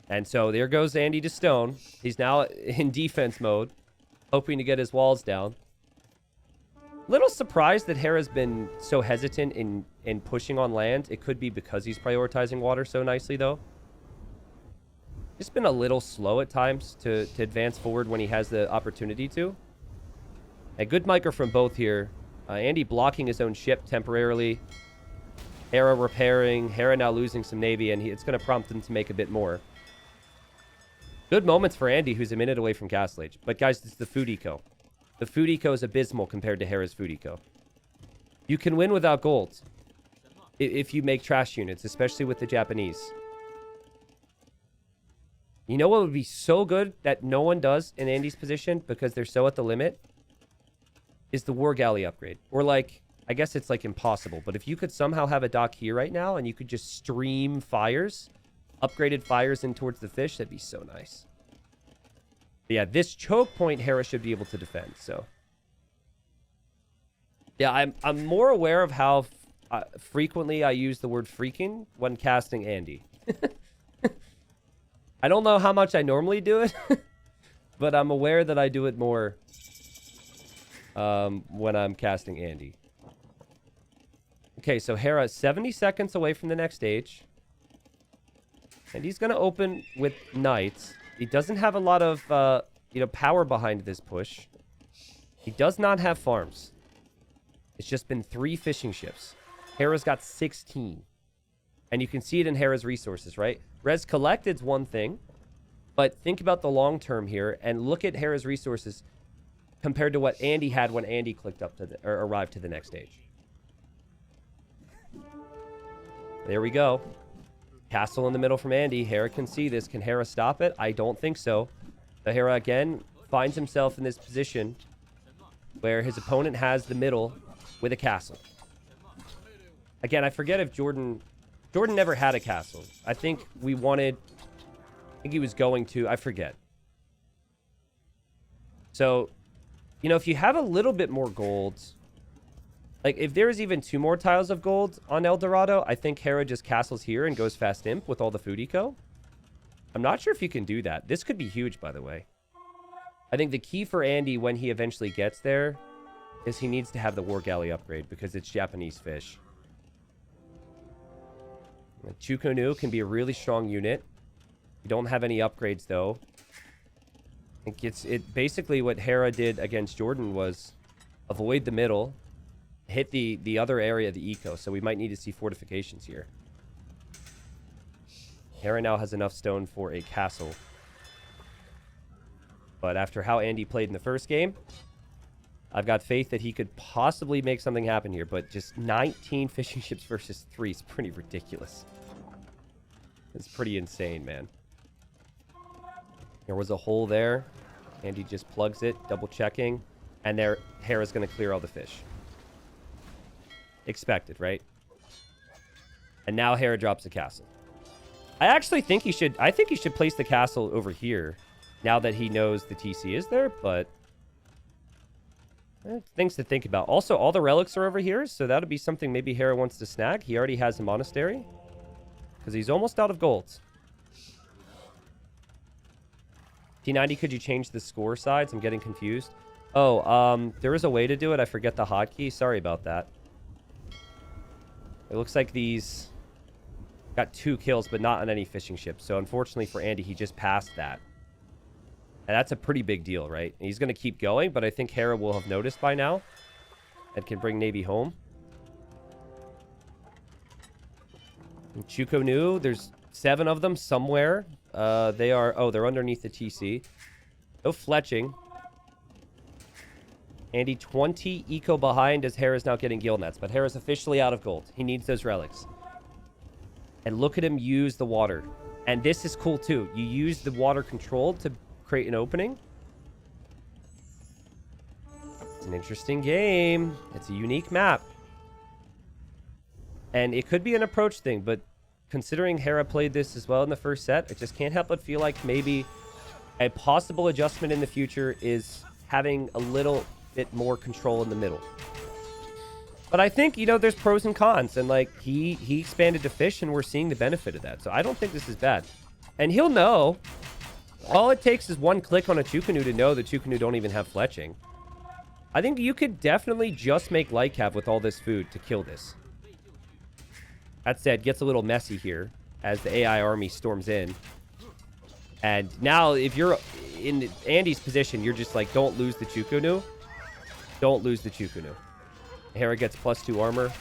And so there goes Andy to stone. He's now in defense mode, hoping to get his walls down. Little surprised that Hera's been so hesitant in pushing on land. It could be because he's prioritizing water so nicely, though. Just been a little slow at times to advance forward when he has the opportunity to. A good micro from both here. Andy blocking his own ship temporarily. Hera repairing. Hera now losing some navy, and it's going to prompt him to make a bit more. Good moments for Andy, who's a minute away from Castle Age. But guys, it's the food eco. The food eco is abysmal compared to Hera's food eco. You can win without gold if you make trash units, especially with the Japanese. You know what would be so good that no one does in Andy's position because they're so at the limit? Is the War Galley upgrade. Or like, I guess it's like impossible, but if you could somehow have a dock here right now and you could just stream fires, upgraded fires in towards the fish, that'd be so nice. But yeah, this choke point Hera should be able to defend, so. Yeah, I'm more aware of how frequently I use the word freaking when casting Andy. I don't know how much I normally do it, but I'm aware that I do it more when I'm casting Andy. Okay, so Hera 70 seconds away from the next stage. And he's going to open with knights. He doesn't have a lot of power behind this push. He does not have farms. It's just been 3 fishing ships. Hera's got 16. And you can see it in Hera's resources, right? Res collected's one thing, but think about the long term here and look at Hera's resources compared to what Andy had when Andy clicked up to or arrived to the next stage. There we go. Castle in the middle from Andy. Hera can see this. Can Hera stop it? I don't think so. The Hera again finds himself in this position where his opponent has the middle with a castle. Again, I forget if Jordan never had a castle. I think he was going to. I forget. So, if you have a little bit more gold, like if there is even 2 more tiles of gold on El Dorado, I think Hera just castles here and goes fast imp with all the food eco. I'm not sure if you can do that. This could be huge, by the way. I think the key for Andy when he eventually gets there is he needs to have the War Galley upgrade because it's Japanese fish. Chukonu can be a really strong unit. You don't have any upgrades, though. I think basically what Hera did against Jordan was avoid the middle, hit the other area of the eco, so we might need to see fortifications here. Hera now has enough stone for a castle. But after how Andy played in the first game, I've got faith that he could possibly make something happen here, but just 19 fishing ships versus 3 is pretty ridiculous. It's pretty insane, man. There was a hole there. Andy just plugs it, double checking. And there, Hera's going to clear all the fish. Expected, right? And now Hera drops the castle. I actually think he should place the castle over here now that he knows the TC is there, but things to think about. Also, all the relics are over here, so that'll be something maybe Hera wants to snag. He already has a monastery because he's almost out of gold. T90, could you change the score sides? I'm getting confused. Oh, there is a way to do it. I forget the hotkey. Sorry about that. It looks like these got 2 kills, but not on any fishing ships. So unfortunately for Andy, he just passed that. And that's a pretty big deal, right? And he's going to keep going, but I think Hera will have noticed by now and can bring Navy home. And Chukonu, there's 7 of them somewhere. They're underneath the TC. No fletching. Andy 20 eco behind as Hera's now getting gill nets, but Hera's officially out of gold. He needs those relics. And look at him use the water. And this is cool too. You use the water control to create an opening. It's an interesting game. It's a unique map. And it could be an approach thing, but considering Hera played this as well in the first set, I just can't help but feel like maybe a possible adjustment in the future is having a little bit more control in the middle. But I think, there's pros and cons, and like he expanded to fish, and we're seeing the benefit of that. So I don't think this is bad. And he'll know. All it takes is one click on a Chukonu to know that Chukonu don't even have fletching. I think you could definitely just make light cav with all this food to kill this. That said, gets a little messy here as the AI army storms in. And now if you're in Andy's position, you're just like, don't lose the Chukunu. Don't lose the Chukunu. Hera gets +2 armor.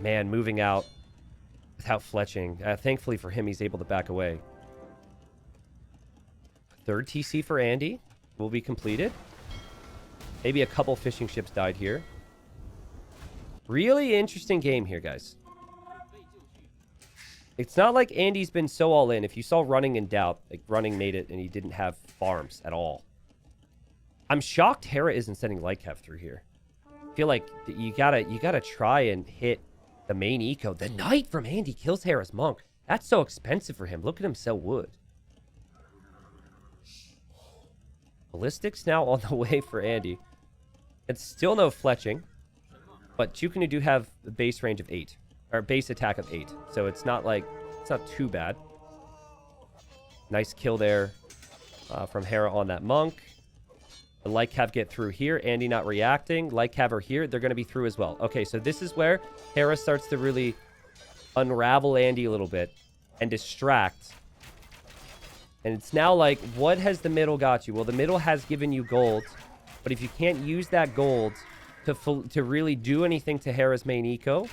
Man, moving out without fletching. Thankfully for him, he's able to back away. Third TC for Andy will be completed. Maybe a couple fishing ships died here. Really interesting game here, guys. It's not like Andy's been so all in. If you saw Running in Doubt, like Running made it and he didn't have farms at all. I'm shocked Hera isn't sending Lightcap through here. I feel like you gotta try and hit the main eco. The Knight from Andy kills Hera's Monk. That's so expensive for him. Look at him sell wood. Ballistics now on the way for Andy. It's still no fletching. But Chukunu do have a base range of 8. Or base attack of 8. So it's not like... It's not too bad. Nice kill there from Hera on that Monk. The Lightcav get through here. Andy not reacting. Lightcav are here. They're going to be through as well. Okay, so this is where Hera starts to really unravel Andy a little bit. And distract. And it's now like, what has the middle got you? Well, the middle has given you gold. But if you can't use that gold to really do anything to Hera's main eco,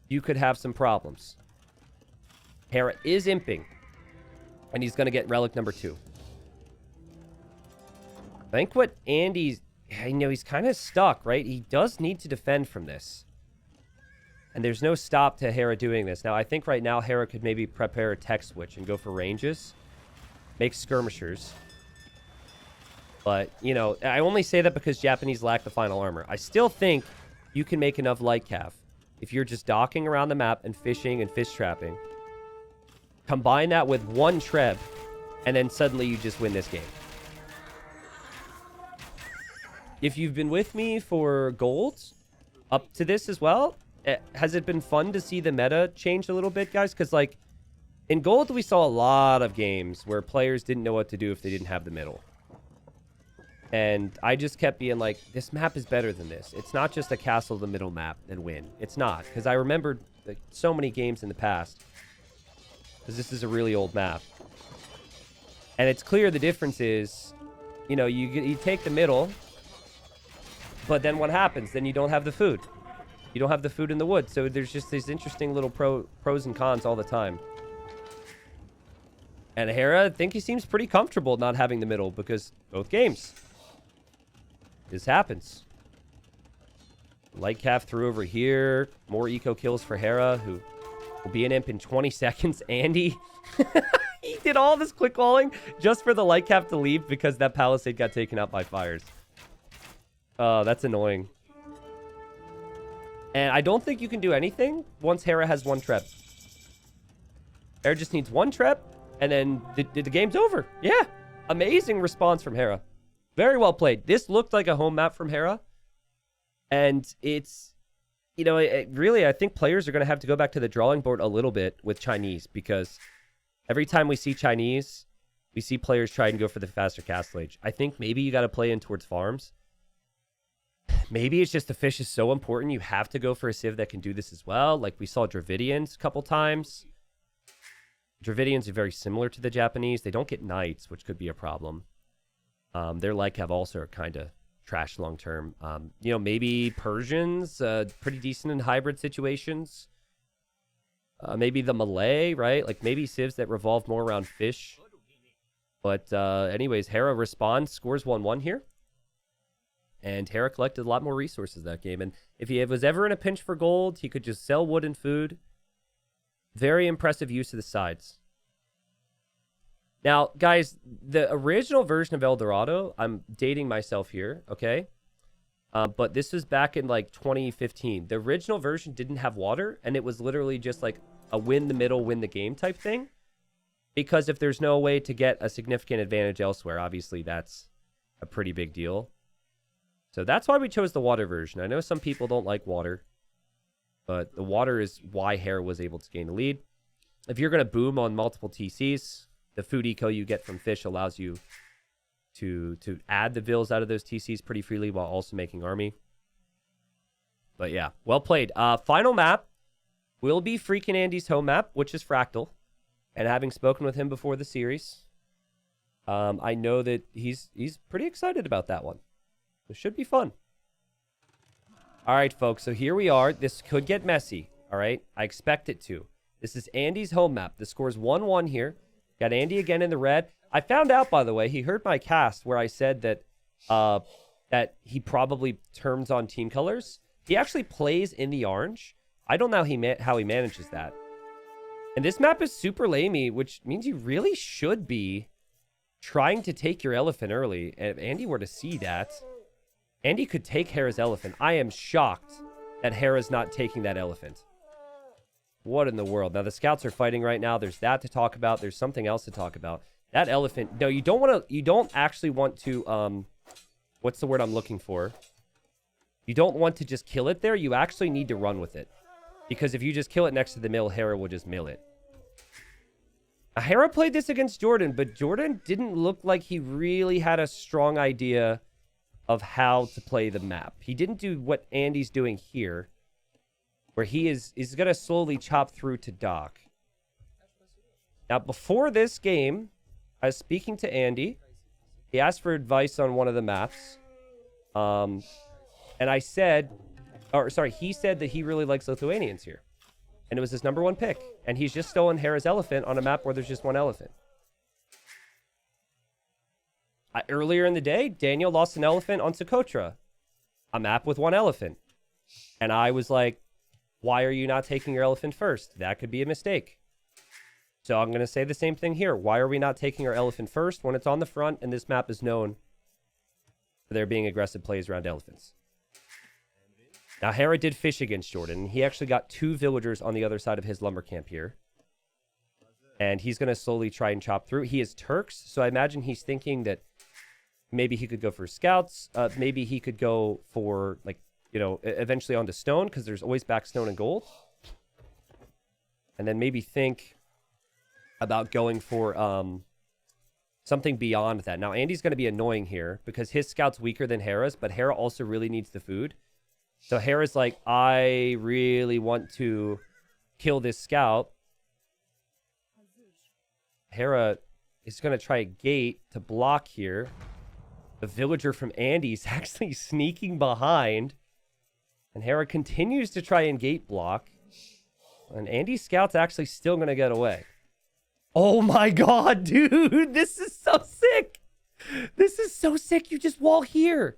you could have some problems. Hera is imping. And he's going to get relic number 2. I think what Andy's... I know he's kind of stuck, right? He does need to defend from this. And there's no stop to Hera doing this. Now, I think right now Hera could maybe prepare a tech switch and go for ranges. Make skirmishers. But, you know, I only say that because Japanese lack the final armor. I still think you can make enough Lightcav. If you're just docking around the map and fishing and fish trapping. Combine that with 1 Treb. And then suddenly you just win this game. If you've been with me for gold up to this as well, has it been fun to see the meta change a little bit, guys? Because, like, in gold, we saw a lot of games where players didn't know what to do if they didn't have the middle. And I just kept being like, this map is better than this. It's not just a castle the middle map and win. It's not. Because I remembered like, so many games in the past. Because this is a really old map. And it's clear the difference is, you know, you take the middle... But then what happens? Then you don't have the food. You don't have the food in the wood. So there's just these interesting little pros and cons all the time. And Hera, I think he seems pretty comfortable not having the middle because both games. This happens. Lightcav through over here. More eco kills for Hera, who will be an imp in 20 seconds. Andy, he did all this quick walling just for the Lightcav to leave because that palisade got taken out by fires. That's annoying. And I don't think you can do anything once Hera has 1 Trep. Hera just needs 1 Trep, and then the game's over. Yeah. Amazing response from Hera. Very well played. This looked like a home map from Hera. And it's, you know, really, I think players are going to have to go back to the drawing board a little bit with Chinese. Because every time we see Chinese, we see players try and go for the faster castle age. I think maybe you got to play in towards farms. Maybe it's just the fish is so important. You have to go for a civ that can do this as well. Like we saw Dravidians a couple times. Dravidians are very similar to the Japanese. They don't get knights, which could be a problem. Their Lightcav also are kind of trash long term. You know, maybe Persians, pretty decent in hybrid situations. Maybe the Malay, right? Like maybe civs that revolve more around fish. But anyways, Hera responds, scores 1-1 here. And Hera collected a lot more resources that game. And if he was ever in a pinch for gold, he could just sell wood and food. Very impressive use of the sides. Now, guys, the original version of El Dorado, I'm dating myself here, okay? But this was back in, like, 2015. The original version didn't have water, and it was literally just, like, a win the middle, win the game type thing. Because if there's no way to get a significant advantage elsewhere, obviously that's a pretty big deal. So that's why we chose the water version. I know some people don't like water, but the water is why Hera was able to gain the lead. If you're going to boom on multiple TCs, the food eco you get from fish allows you to add the vills out of those TCs pretty freely while also making army. But yeah, well played. Final map will be FreakinAndy's home map, which is Fractal. And having spoken with him before the series, I know that he's pretty excited about that one. It should be fun. All right, folks. So here we are. This could get messy. All right. I expect it to. This is Andy's home map. The score's 1-1 here. Got Andy again in the red. I found out, by the way, he heard my cast where I said that that he probably turns on team colors. He actually plays in the orange. I don't know how he manages that. And this map is super lamey, which means you really should be trying to take your elephant early. And if Andy were to see that, Andy could take Hera's elephant. I am shocked that Hera's not taking that elephant. What in the world? Now, the scouts are fighting right now. There's that to talk about. There's something else to talk about. That elephant... No, you don't actually want to... what's the word I'm looking for? You don't want to just kill it there. You actually need to run with it. Because if you just kill it next to the mill, Hera will just mill it. Hera played this against Jordan, but Jordan didn't look like he really had a strong idea of how to play the map. He didn't do what Andy's doing here, where he's going to slowly chop through to Doc. Now, before this game, I was speaking to Andy. He asked for advice on one of the maps. And I said... Or, sorry, he said that he really likes Lithuanians here. And it was his #1 pick. And he's just stolen Hera's elephant on a map where there's just one elephant. Earlier in the day, Daniel lost an elephant on Socotra. A map with one elephant. And I was like, why are you not taking your elephant first? That could be a mistake. So I'm going to say the same thing here. Why are we not taking our elephant first when it's on the front and this map is known for there being aggressive plays around elephants? Now, Hera did fish against Jordan. He actually got 2 villagers on the other side of his lumber camp here. And he's going to slowly try and chop through. He is Turks, so I imagine he's thinking that maybe he could go for scouts. Maybe he could go for, like, you know, eventually onto stone, because there's always back stone and gold. And then maybe think about going for something beyond that. Now, Andy's going to be annoying here, because his scout's weaker than Hera's, but Hera also really needs the food. So Hera's like, I really want to kill this scout. Hera is going to try a gate to block here. The villager from Andy's actually sneaking behind. And Hera continues to try and gate block. And Andy's scout's actually still going to get away. Oh my god, dude. This is so sick. This is so sick. You just wall here.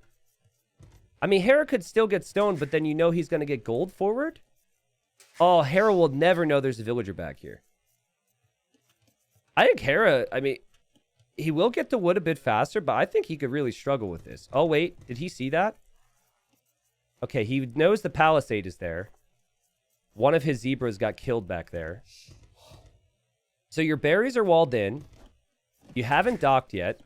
I mean, Hera could still get stoned, but then you know he's going to get gold forward. Oh, Hera will never know there's a villager back here. I think Hera, I mean, he will get the wood a bit faster, but I think he could really struggle with this. Oh, wait. Did he see that? Okay, he knows the palisade is there. One of his zebras got killed back there. So your berries are walled in. You haven't docked yet.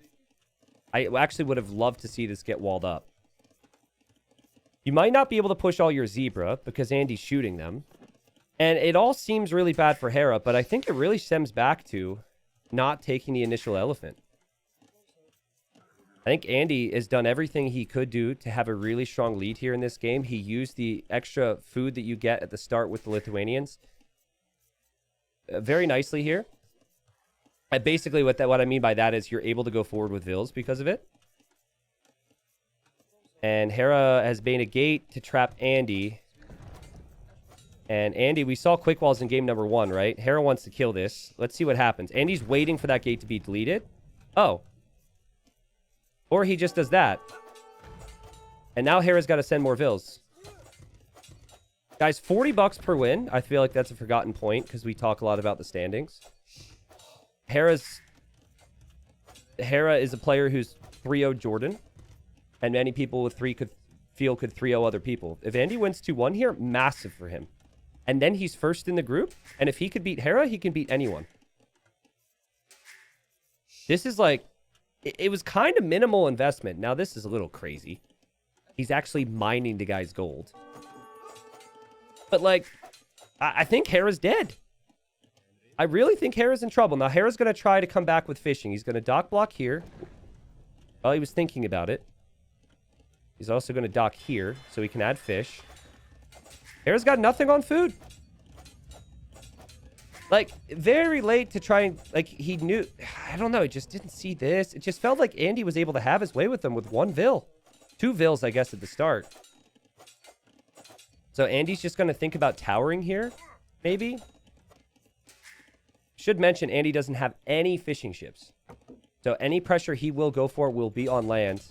I actually would have loved to see this get walled up. You might not be able to push all your zebra because Andy's shooting them. And it all seems really bad for Hera, but I think it really stems back to not taking the initial elephant. I think Andy has done everything he could do to have a really strong lead here in this game. He used the extra food that you get at the start with the Lithuanians very nicely here. And basically what I mean by that is you're able to go forward with Vils because of it. And Hera has made a gate to trap Andy. And Andy, we saw quick walls in game #1, right? Hera wants to kill this. Let's see what happens. Andy's waiting for that gate to be deleted. Oh. Or he just does that. And now Hera's got to send more Vils. Guys, $40 per win. I feel like that's a forgotten point because we talk a lot about the standings. Hera is a player who's 3-0'd Jordan. And many people with 3 could 3-0 other people. If Andy wins 2-1 here, massive for him. And then he's first in the group. And if he could beat Hera, he can beat anyone. This is like... It was kind of minimal investment. Now, this is a little crazy. He's actually mining the guy's gold. But, like, I think Hera's dead. I really think Hera's in trouble. Now, Hera's going to try to come back with fishing. He's going to dock block here. Well, he was thinking about it. He's also going to dock here so he can add fish. Hera's got nothing on food. Like, very late to try and, like, he knew, I don't know, he just didn't see this. It just felt like Andy was able to have his way with them with one Vil. 2 Vils, I guess, at the start. So Andy's just going to think about towering here, maybe. Should mention, Andy doesn't have any fishing ships. So any pressure he will go for will be on land.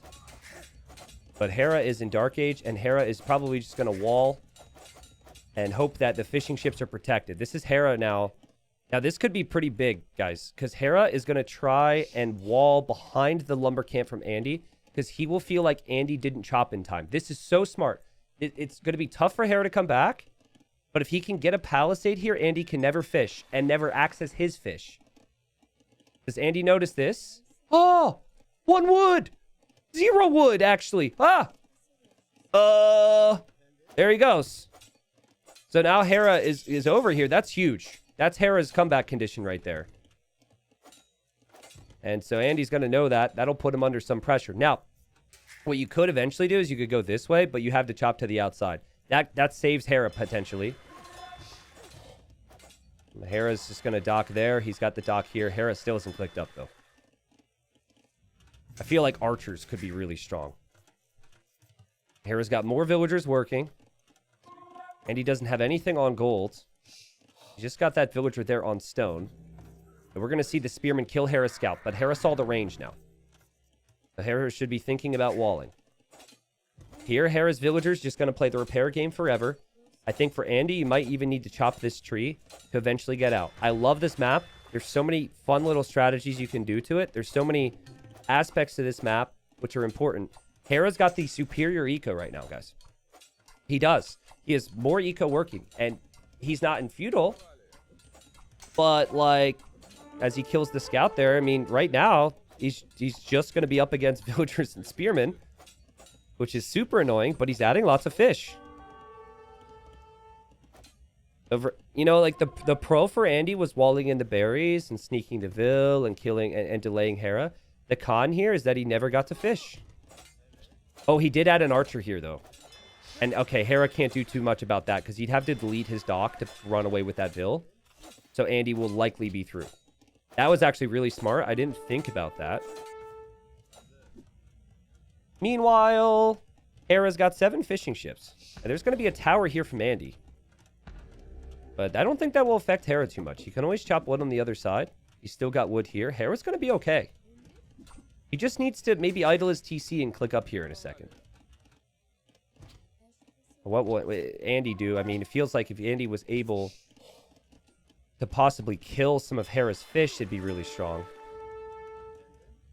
But Hera is in Dark Age, and Hera is probably just going to wall and hope that the fishing ships are protected. This is Hera now. Now, this could be pretty big, guys, because Hera is going to try and wall behind the lumber camp from Andy, because he will feel like Andy didn't chop in time. This is so smart. It's going to be tough for Hera to come back, but if he can get a palisade here, Andy can never fish and never access his fish. Does Andy notice this? Oh, 1 wood. 0 wood, actually. Ah. There he goes. So now Hera is over here. That's huge. That's Hera's comeback condition right there. And so Andy's going to know that. That'll put him under some pressure. Now, what you could eventually do is you could go this way, but you have to chop to the outside. That saves Hera, potentially. Hera's just going to dock there. He's got the dock here. Hera still isn't clicked up, though. I feel like archers could be really strong. Hera's got more villagers working. And he doesn't have anything on gold. He just got that villager there on stone. And we're going to see the spearman kill Hera's scalp. But Hera saw the range now. So Hera should be thinking about walling. Here, Hera's villager's just going to play the repair game forever. I think for Andy, you might even need to chop this tree to eventually get out. I love this map. There's so many fun little strategies you can do to it. There's so many aspects to this map which are important. Hera's got the superior eco right now, guys. He does. He has more eco working. And he's not in feudal. But, like, as he kills the scout there, I mean, right now, he's just going to be up against villagers and spearmen, which is super annoying, but he's adding lots of fish. Over, you know, like the pro for Andy was walling in the berries and sneaking to Vil and killing and delaying Hera. The con here is that he never got to fish. Oh, he did add an archer here, though. And, okay, Hera can't do too much about that because he'd have to delete his dock to run away with that Vil. So Andy will likely be through. That was actually really smart. I didn't think about that. Meanwhile, Hera's got 7 fishing ships. And there's going to be a tower here from Andy. But I don't think that will affect Hera too much. He can always chop wood on the other side. He's still got wood here. Hera's going to be okay. He just needs to maybe idle his TC and click up here in a second. What would Andy do? I mean, it feels like if Andy was able to possibly kill some of Hera's fish, it'd be really strong.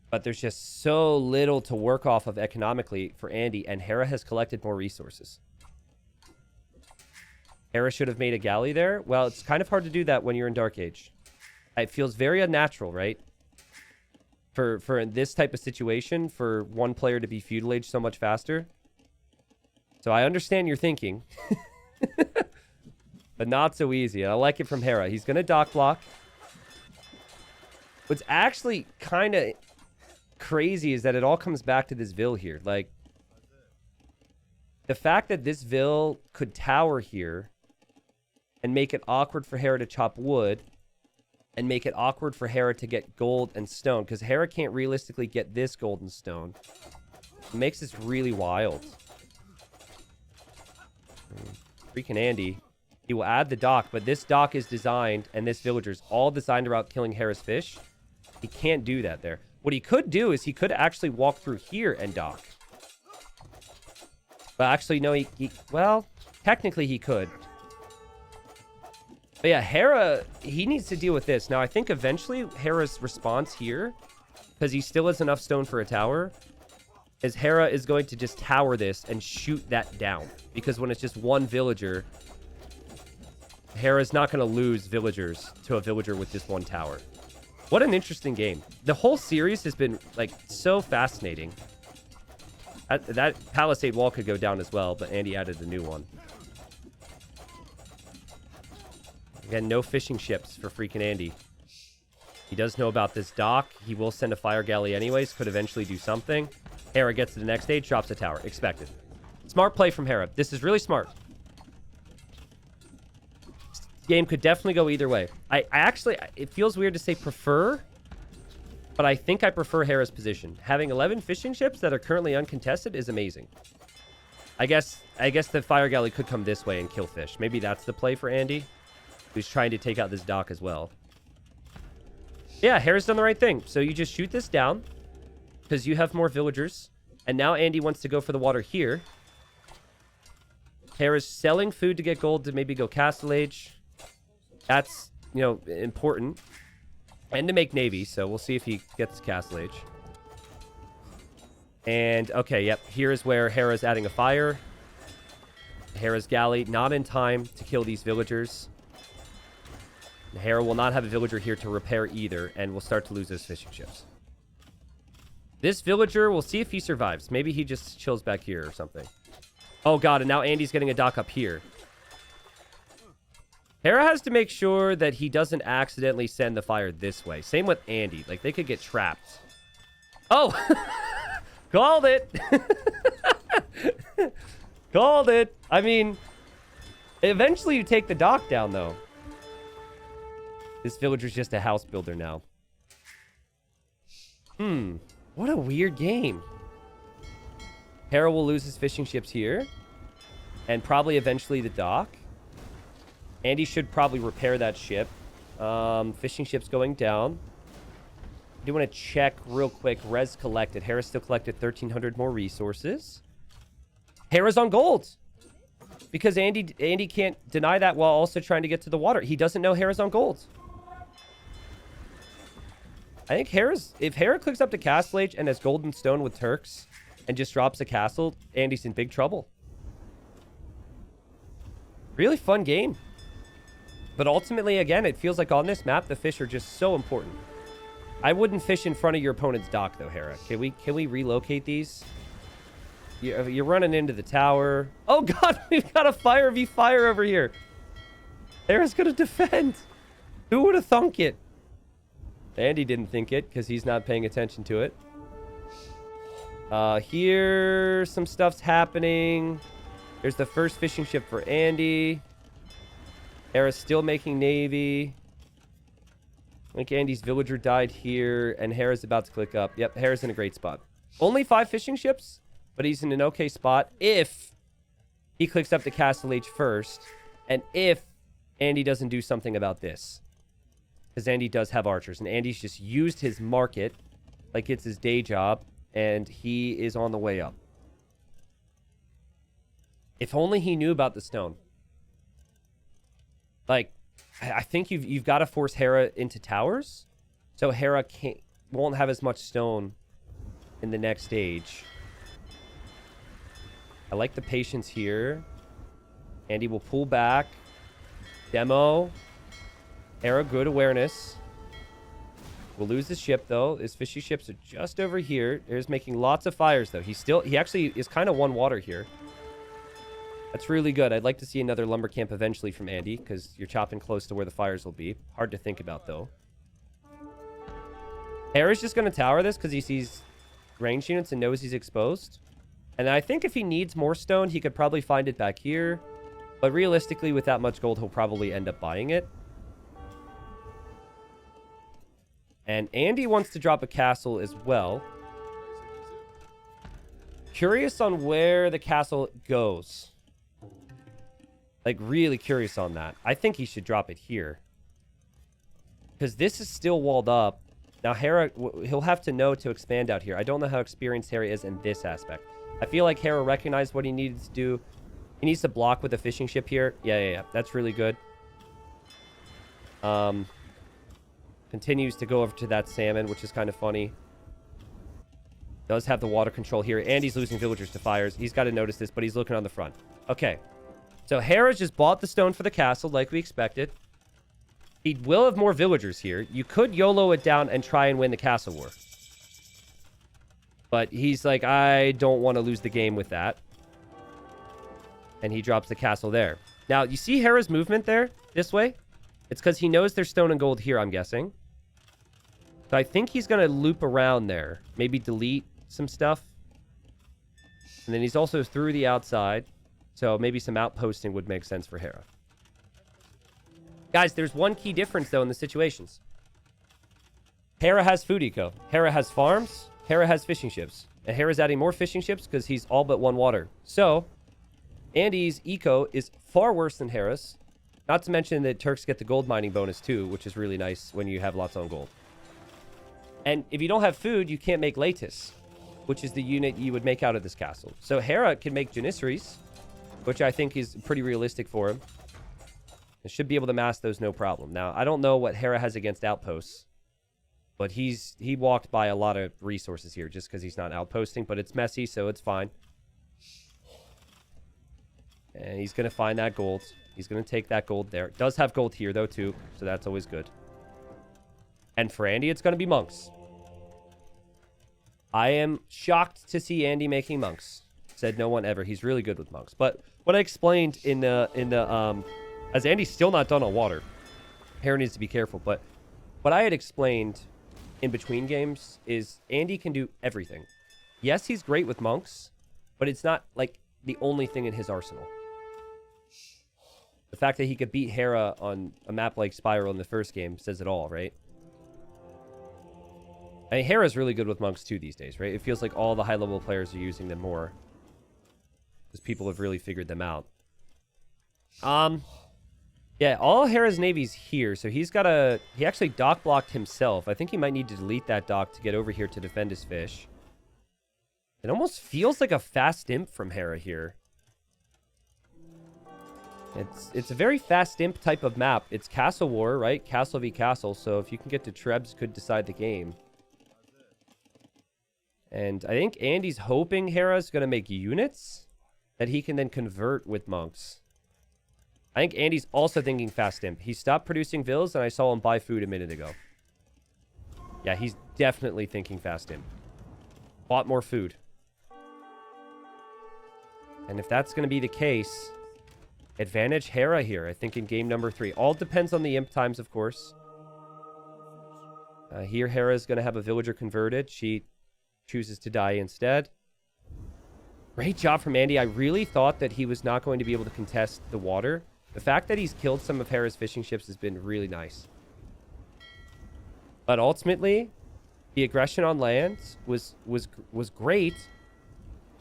But there's just so little to work off of economically for Andy, and Hera has collected more resources. Hera should have made a galley there. Well, it's kind of hard to do that when you're in Dark Age. It feels very unnatural, right? For this type of situation, for one player to be feudal age so much faster. So I understand your thinking. But not so easy. I like it from Hera. He's going to dock block. What's actually kind of crazy is that it all comes back to this Vil here. Like, the fact that this Vil could tower here and make it awkward for Hera to chop wood and make it awkward for Hera to get gold and stone, because Hera can't realistically get this gold and stone. It makes this really wild. FreakinAndy. He will add the dock, but this dock is designed, and this villager's all designed around killing Hera's fish. He can't do that there. What he could do is he could actually walk through here and dock. But actually, no, well, technically he could. But yeah, Hera, he needs to deal with this. Now, I think eventually Hera's response here, because he still has enough stone for a tower, is Hera is going to just tower this and shoot that down. Because when it's just one villager, Hera's not going to lose villagers to a villager with just one tower. What an interesting game. The whole series has been, like, so fascinating. That palisade wall could go down as well, but Andy added a new one. Again, no fishing ships for FreakinAndy. He does know about this dock. He will send a fire galley anyways. Could eventually do something. Hera gets to the next stage, drops a tower. Expected. Smart play from Hera. This is really smart. game could definitely go either way. I actually, it feels weird to say prefer, but I think I prefer Hera's position. Having 11 fishing ships that are currently uncontested is amazing. I guess the fire galley could come this way and kill fish. Maybe that's the play for Andy, who's trying to take out this dock as well. Yeah, Hera's done the right thing. So you just shoot this down because you have more villagers. And now Andy wants to go for the water here. Hera's selling food to get gold to maybe go Castle Age. That's, you know, important. And to make Navy, so we'll see if he gets Castle Age. And, okay, yep, here is where Hera's adding a fire. Hera's galley, not in time to kill these villagers. Hera will not have a villager here to repair either, and will start to lose those fishing ships. This villager, we'll see if he survives. Maybe he just chills back here or something. Oh, God, and now Andy's getting a dock up here. Hera has to make sure that he doesn't accidentally send the fire this way. Same with Andy. Like, they could get trapped. Oh! Called it! Called it! I mean, eventually you take the dock down, though. This villager's just a house builder now. What a weird game. Hera will lose his fishing ships here. And probably eventually the dock. Andy should probably repair that ship. Fishing ship's going down. I do want to check real quick. Res collected. Hera still collected 1,300 more resources. Hera's on gold. Because Andy can't deny that while also trying to get to the water. He doesn't know Hera's on gold. I think if Hera clicks up to Castle Age and has golden stone with Turks and just drops a castle, Andy's in big trouble. Really fun game. But ultimately, again, it feels like on this map, the fish are just so important. I wouldn't fish in front of your opponent's dock, though, Hera. Can we relocate these? You're running into the tower. Oh, God, we've got a fire v fire over here. Hera's going to defend. Who would have thunk it? Andy didn't think it because he's not paying attention to it. Here, some stuff's happening. There's the first fishing ship for Andy. Hera's still making Navy. I think Andy's villager died here, and Hera's about to click up. Yep, Hera's in a great spot. Only 5 fishing ships, but he's in an okay spot if he clicks up to Castle Age first, and if Andy doesn't do something about this. Because Andy does have archers, and Andy's just used his market like it's his day job, and he is on the way up. If only he knew about the stone. Like, I think you've got to force Hera into towers, so Hera won't have as much stone in the next stage. I like the patience here. Andy will pull back. Demo. Hera, good awareness. We'll lose his ship, though. His fishy ships are just over here. Hera's making lots of fires, though. He actually is kind of one water here. That's really good. I'd like to see another lumber camp eventually from Andy, because you're chopping close to where the fires will be. Hard to think about, though. Hera's just going to tower this because he sees range units and knows he's exposed. And I think if he needs more stone, he could probably find it back here. But realistically, with that much gold, he'll probably end up buying it. And Andy wants to drop a castle as well. Curious on where the castle goes. Like, really curious on that. I think he should drop it here. Because this is still walled up. Now, Hera, he'll have to know to expand out here. I don't know how experienced Hera is in this aspect. I feel like Hera recognized what he needed to do. He needs to block with a fishing ship here. Yeah. That's really good. Continues to go over to that salmon, which is kind of funny. Does have the water control here. Andy's losing villagers to fires. He's got to notice this, but he's looking on the front. Okay. So Hera just bought the stone for the castle like we expected. He will have more villagers here. You could YOLO it down and try and win the castle war. But he's like, I don't want to lose the game with that. And he drops the castle there. Now, you see Hera's movement there? This way? It's because he knows there's stone and gold here, I'm guessing. So I think he's going to loop around there. Maybe delete some stuff. And then he's also through the outside. So maybe some outposting would make sense for Hera. Guys, there's one key difference, though, in the situations. Hera has food eco. Hera has farms. Hera has fishing ships. And Hera's adding more fishing ships because he's all but one water. So, Andy's eco is far worse than Hera's. Not to mention that Turks get the gold mining bonus, too, which is really nice when you have lots on gold. And if you don't have food, you can't make Latus, which is the unit you would make out of this castle. So Hera can make Janissaries, which I think is pretty realistic for him. And should be able to mass those no problem. Now, I don't know what Hera has against outposts, but he walked by a lot of resources here just because he's not outposting, but it's messy, so it's fine. And he's going to find that gold. He's going to take that gold there. Does have gold here, though, too, so that's always good. And for Andy, it's going to be monks. I am shocked to see Andy making monks. Said no one ever. He's really good with monks. But what I explained in the as Andy's still not done on water. Hera needs to be careful. But what I had explained in between games is Andy can do everything. Yes, he's great with monks, but it's not like the only thing in his arsenal. The fact that he could beat Hera on a map like Spiral in the first game says it all, right? I mean, Hera's really good with monks too these days, right? It feels like all the high-level players are using them more. Because people have really figured them out. Yeah, all Hera's navy's here, so he's got a... He actually dock blocked himself. I think he might need to delete that dock to get over here to defend his fish. It almost feels like a fast imp from Hera here. It's a very fast imp type of map. It's Castle War, right? Castle v Castle, so if you can get to Trebs, could decide the game. And I think Andy's hoping Hera's going to make units that he can then convert with monks. I think Andy's also thinking fast imp. He stopped producing vills, and I saw him buy food a minute ago. Yeah, he's definitely thinking fast imp. Bought more food. And if that's going to be the case, advantage Hera here, I think, in game number 3. All depends on the imp times, of course. Here, Hera's going to have a villager converted. She chooses to die instead. Great job from Andy. I really thought that he was not going to be able to contest the water. The fact that he's killed some of Hera's fishing ships has been really nice. But ultimately, the aggression on land was great,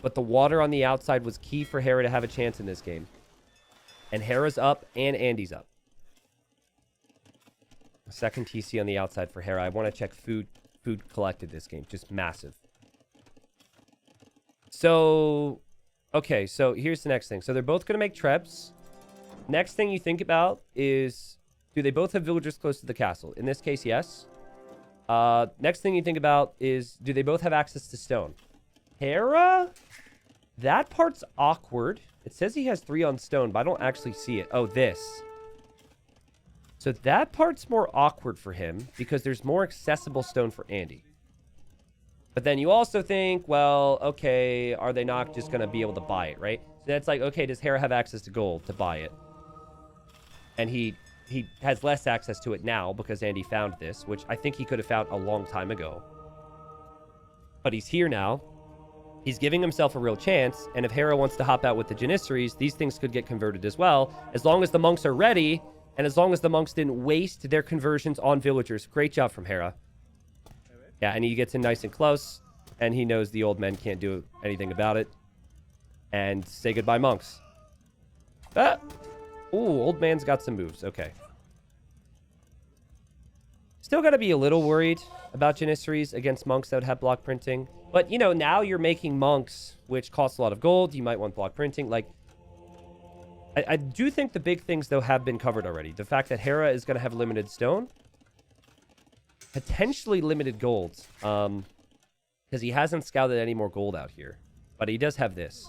but the water on the outside was key for Hera to have a chance in this game. And Hera's up and Andy's up. Second TC on the outside for Hera. I want to check food collected this game. Just massive. So, okay, so here's the next thing. So they're both going to make Trebs. Next thing you think about is, do they both have villagers close to the castle? In this case, yes. Next thing you think about is, do they both have access to stone? Hera? That part's awkward. It says he has 3 on stone, but I don't actually see it. Oh, this. So that part's more awkward for him because there's more accessible stone for Andy. But then you also think, well, okay, are they not just going to be able to buy it, right? So that's like, okay, does Hera have access to gold to buy it? And he has less access to it now because Andy found this, which I think he could have found a long time ago. But he's here now. He's giving himself a real chance, and if Hera wants to hop out with the Janissaries, these things could get converted as well, as long as the monks are ready, and as long as the monks didn't waste their conversions on villagers. Great job from Hera. Yeah, and he gets in nice and close, and he knows the old men can't do anything about it. And say goodbye, monks. Ah! Ooh, old man's got some moves. Okay. Still got to be a little worried about Janissaries against monks that would have block printing. But, you know, now you're making monks, which costs a lot of gold. You might want block printing. Like, I do think the big things, though, have been covered already. The fact that Hera is going to have limited stone. Potentially limited gold. Because he hasn't scouted any more gold out here. But he does have this.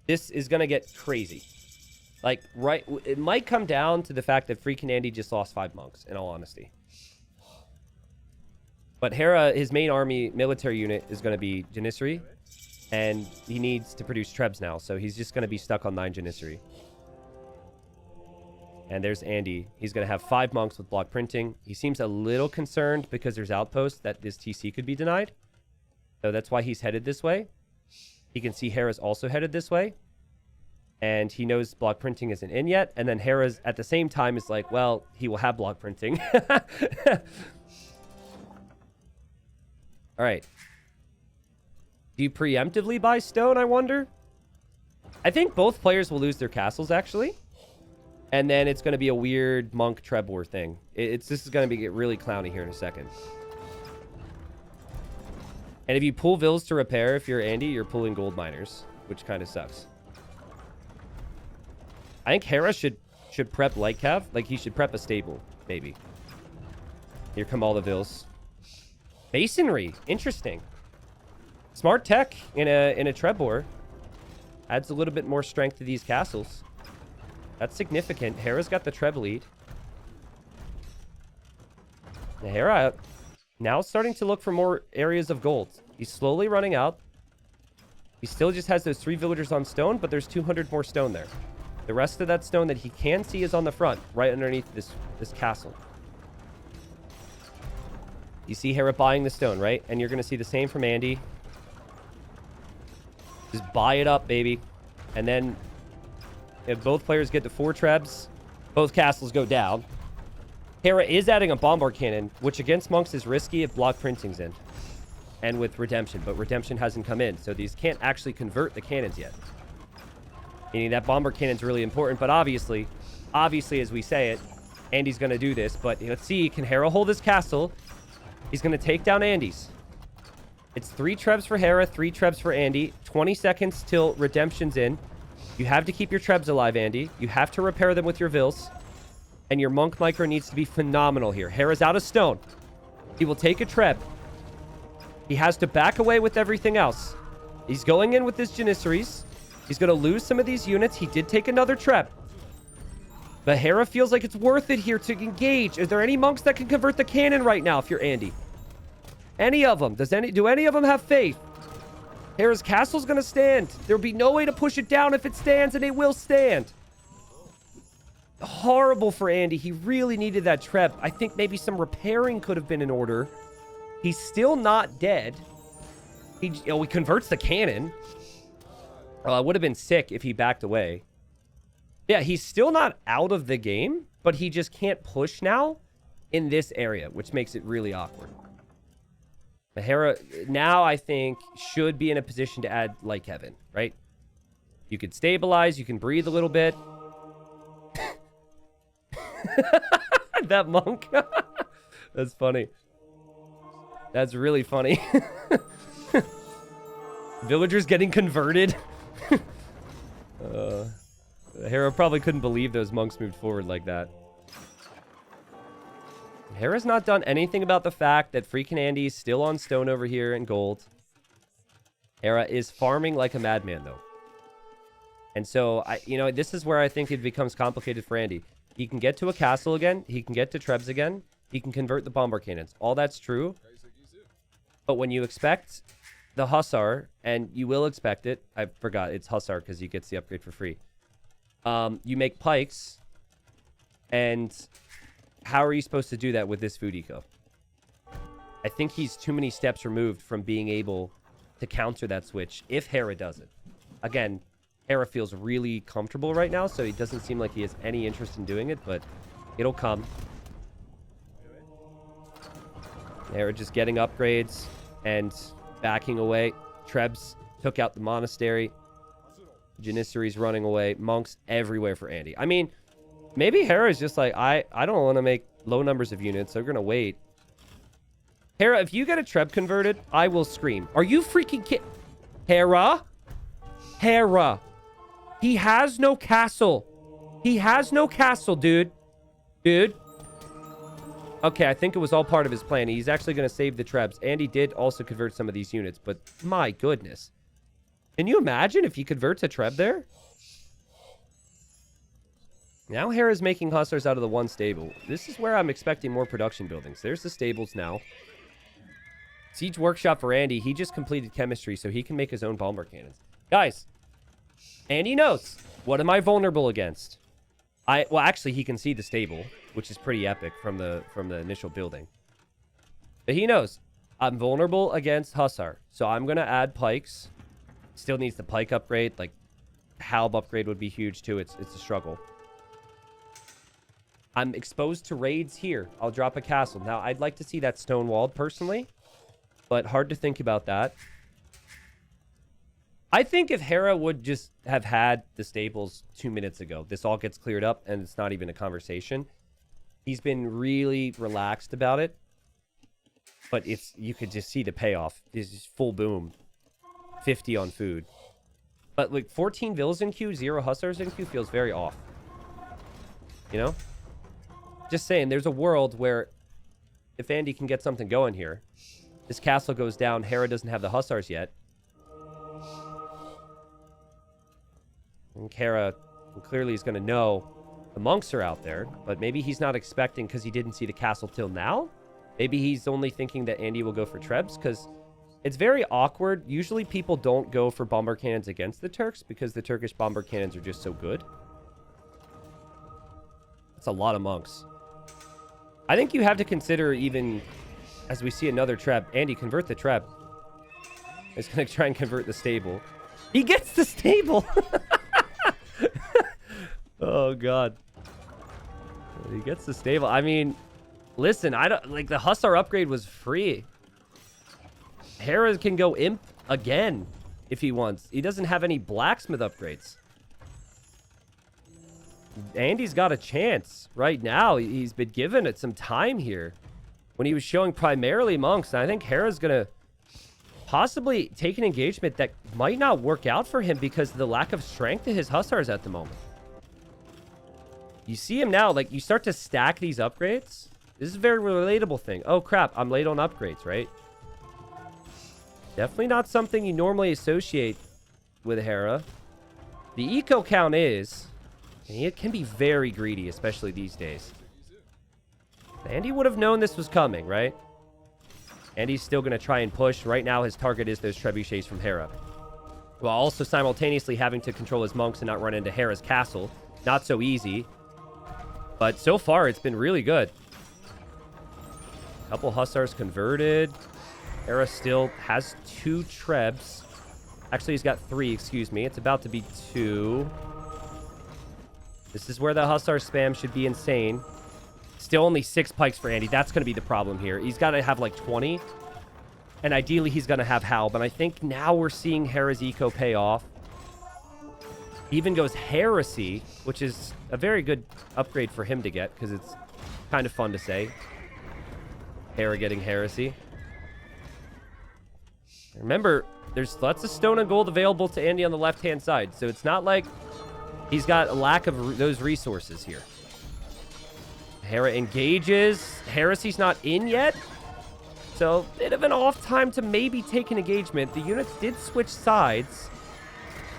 This is going to get crazy. Like, right, it might come down to the fact that FreakinAndy just lost 5 monks, in all honesty. But Hera, his main army military unit is going to be Janissary, and he needs to produce Trebs now, so he's just going to be stuck on 9 Janissary. And there's Andy. He's going to have 5 monks with block printing. He seems a little concerned because there's outposts that this TC could be denied. So that's why he's headed this way. He can see Hera's also headed this way. And he knows block printing isn't in yet. And then Hera's at the same time is like, well, he will have block printing. All right. Do you preemptively buy stone, I wonder? I think both players will lose their castles, actually. And then it's going to be a weird monk Trebor thing. This is going to get really clowny here in a second. And if you pull vills to repair, if you're Andy, you're pulling gold miners, which kind of sucks. I think Hera should prep light cav. Like, he should prep a stable, maybe. Here come all the vills. Masonry. Interesting. Smart tech in a Trebor. Adds a little bit more strength to these castles. That's significant. Hera's got the Treb lead. The Hera now starting to look for more areas of gold. He's slowly running out. He still just has those 3 villagers on stone, but there's 200 more stone there. The rest of that stone that he can see is on the front, right underneath this castle. You see Hera buying the stone, right? And you're going to see the same from Andy. Just buy it up, baby. And then if both players get to 4 trebs, both castles go down. Hera is adding a bombard cannon, which against monks is risky if block printing's in. And with redemption, but redemption hasn't come in, so these can't actually convert the cannons yet. Meaning that bomber cannon's really important, but obviously, as we say it, Andy's going to do this. But let's see, can Hera hold his castle? He's going to take down Andy's. It's 3 trebs for Hera, 3 trebs for Andy. 20 seconds till redemption's in. You have to keep your trebs alive, Andy. You have to repair them with your vills. And your monk micro needs to be phenomenal here. Hera's out of stone. He will take a treb. He has to back away with everything else. He's going in with his Janissaries. He's going to lose some of these units. He did take another treb. But Hera feels like it's worth it here to engage. Is there any monks that can convert the cannon right now if you're Andy? Any of them? Do any of them have faith? Hera's castle's going to stand. There'll be no way to push it down if it stands, and it will stand. Horrible for Andy. He really needed that treb. I think maybe some repairing could have been in order. He's still not dead. He converts the cannon. It would have been sick if he backed away. Yeah, he's still not out of the game, but he just can't push now in this area, which makes it really awkward. But Hera now, I think, should be in a position to add like Kevin, right? You can stabilize, you can breathe a little bit. That monk. That's funny. That's really funny. Villagers getting converted. Hera probably couldn't believe those monks moved forward like that. Hera's not done anything about the fact that FreakinAndy is still on stone over here in gold. Hera is farming like a madman, though. And so, this is where I think it becomes complicated for Andy. He can get to a castle again. He can get to trebs again. He can convert the bombard cannons. All that's true. But when you expect the Hussar, and you will expect it. I forgot. It's Hussar because he gets the upgrade for free. You make pikes. And how are you supposed to do that with this food eco? I think he's too many steps removed from being able to counter that switch if Hera does it. Again, Hera feels really comfortable right now, so it doesn't seem like he has any interest in doing it, but it'll come. Hera just getting upgrades and backing away. Trebs took out the monastery. Janissaries running away. Monks everywhere for Andy. I mean, maybe Hera is just like, I don't want to make low numbers of units, so we're going to wait. Hera, if you get a Treb converted, I will scream. Are you freaking kidding? Hera? Hera. He has no castle. He has no castle, dude. Dude. Okay, I think it was all part of his plan. He's actually going to save the Trebs. And he did also convert some of these units, but my goodness. Can you imagine if he converts a Treb there? Now Hera's making Hussars out of the one stable. This is where I'm expecting more production buildings. There's the stables now. Siege Workshop for Andy. He just completed chemistry, so he can make his own bomber cannons. Guys, Andy knows. What am I vulnerable against? Well, actually, he can see the stable, which is pretty epic from the initial building. But he knows. I'm vulnerable against Hussar, so I'm going to add pikes. Still needs the pike upgrade. Like, Halb upgrade would be huge too. It's a struggle. I'm exposed to raids here. I'll drop a castle. Now, I'd like to see that stone walled personally, but hard to think about that. I think if Hera would just have had the stables 2 minutes ago, this all gets cleared up and it's not even a conversation. He's been really relaxed about it, but you could just see the payoff. It's just full boom. 50 on food. But like 14 villas in queue, 0 hussars in queue feels very off. You know? Just saying, there's a world where if Andy can get something going here, this castle goes down, Hera doesn't have the hussars yet. And Hera clearly is going to know the monks are out there, but maybe he's not expecting because he didn't see the castle till now. Maybe he's only thinking that Andy will go for trebs because it's very awkward. Usually people don't go for bomber cannons against the Turks because the Turkish bomber cannons are just so good. That's a lot of monks. I think you have to consider even as we see another treb. Andy, convert the treb. He's going to try and convert the stable. He gets the stable. Oh, God. He gets the stable. I mean, listen, I don't like the Hussar upgrade was free. Hera can go imp again if he wants. He doesn't have any blacksmith upgrades. Andy's got a chance right now. He's been given it some time here when he was showing primarily monks. And I think Hera's going to possibly take an engagement that might not work out for him because of the lack of strength of his hussars at the moment. You see him now, like you start to stack these upgrades. This is a very relatable thing. Oh crap, I'm late on upgrades, right? Definitely not something you normally associate with Hera. The eco count is, and it can be very greedy, especially these days. Andy would have known this was coming, right? Andy's still going to try and push. Right now, his target is those trebuchets from Hera. While also simultaneously having to control his monks and not run into Hera's castle. Not so easy. But so far, it's been really good. Couple hussars converted. Hera still has 2 trebs. Actually, he's got 3, excuse me. It's about to be 2. This is where the hussar spam should be insane. Still only 6 pikes for Andy. That's going to be the problem here. He's got to have like 20. And ideally, he's going to have Hal. But I think now we're seeing Hera's eco pay off. He even goes Heresy, which is a very good upgrade for him to get because it's kind of fun to say. Hera getting Heresy. Remember, there's lots of stone and gold available to Andy on the left-hand side. So it's not like he's got a lack of those resources here. Hera engages. Heresy's not in yet. So, bit of an off time to maybe take an engagement. The units did switch sides.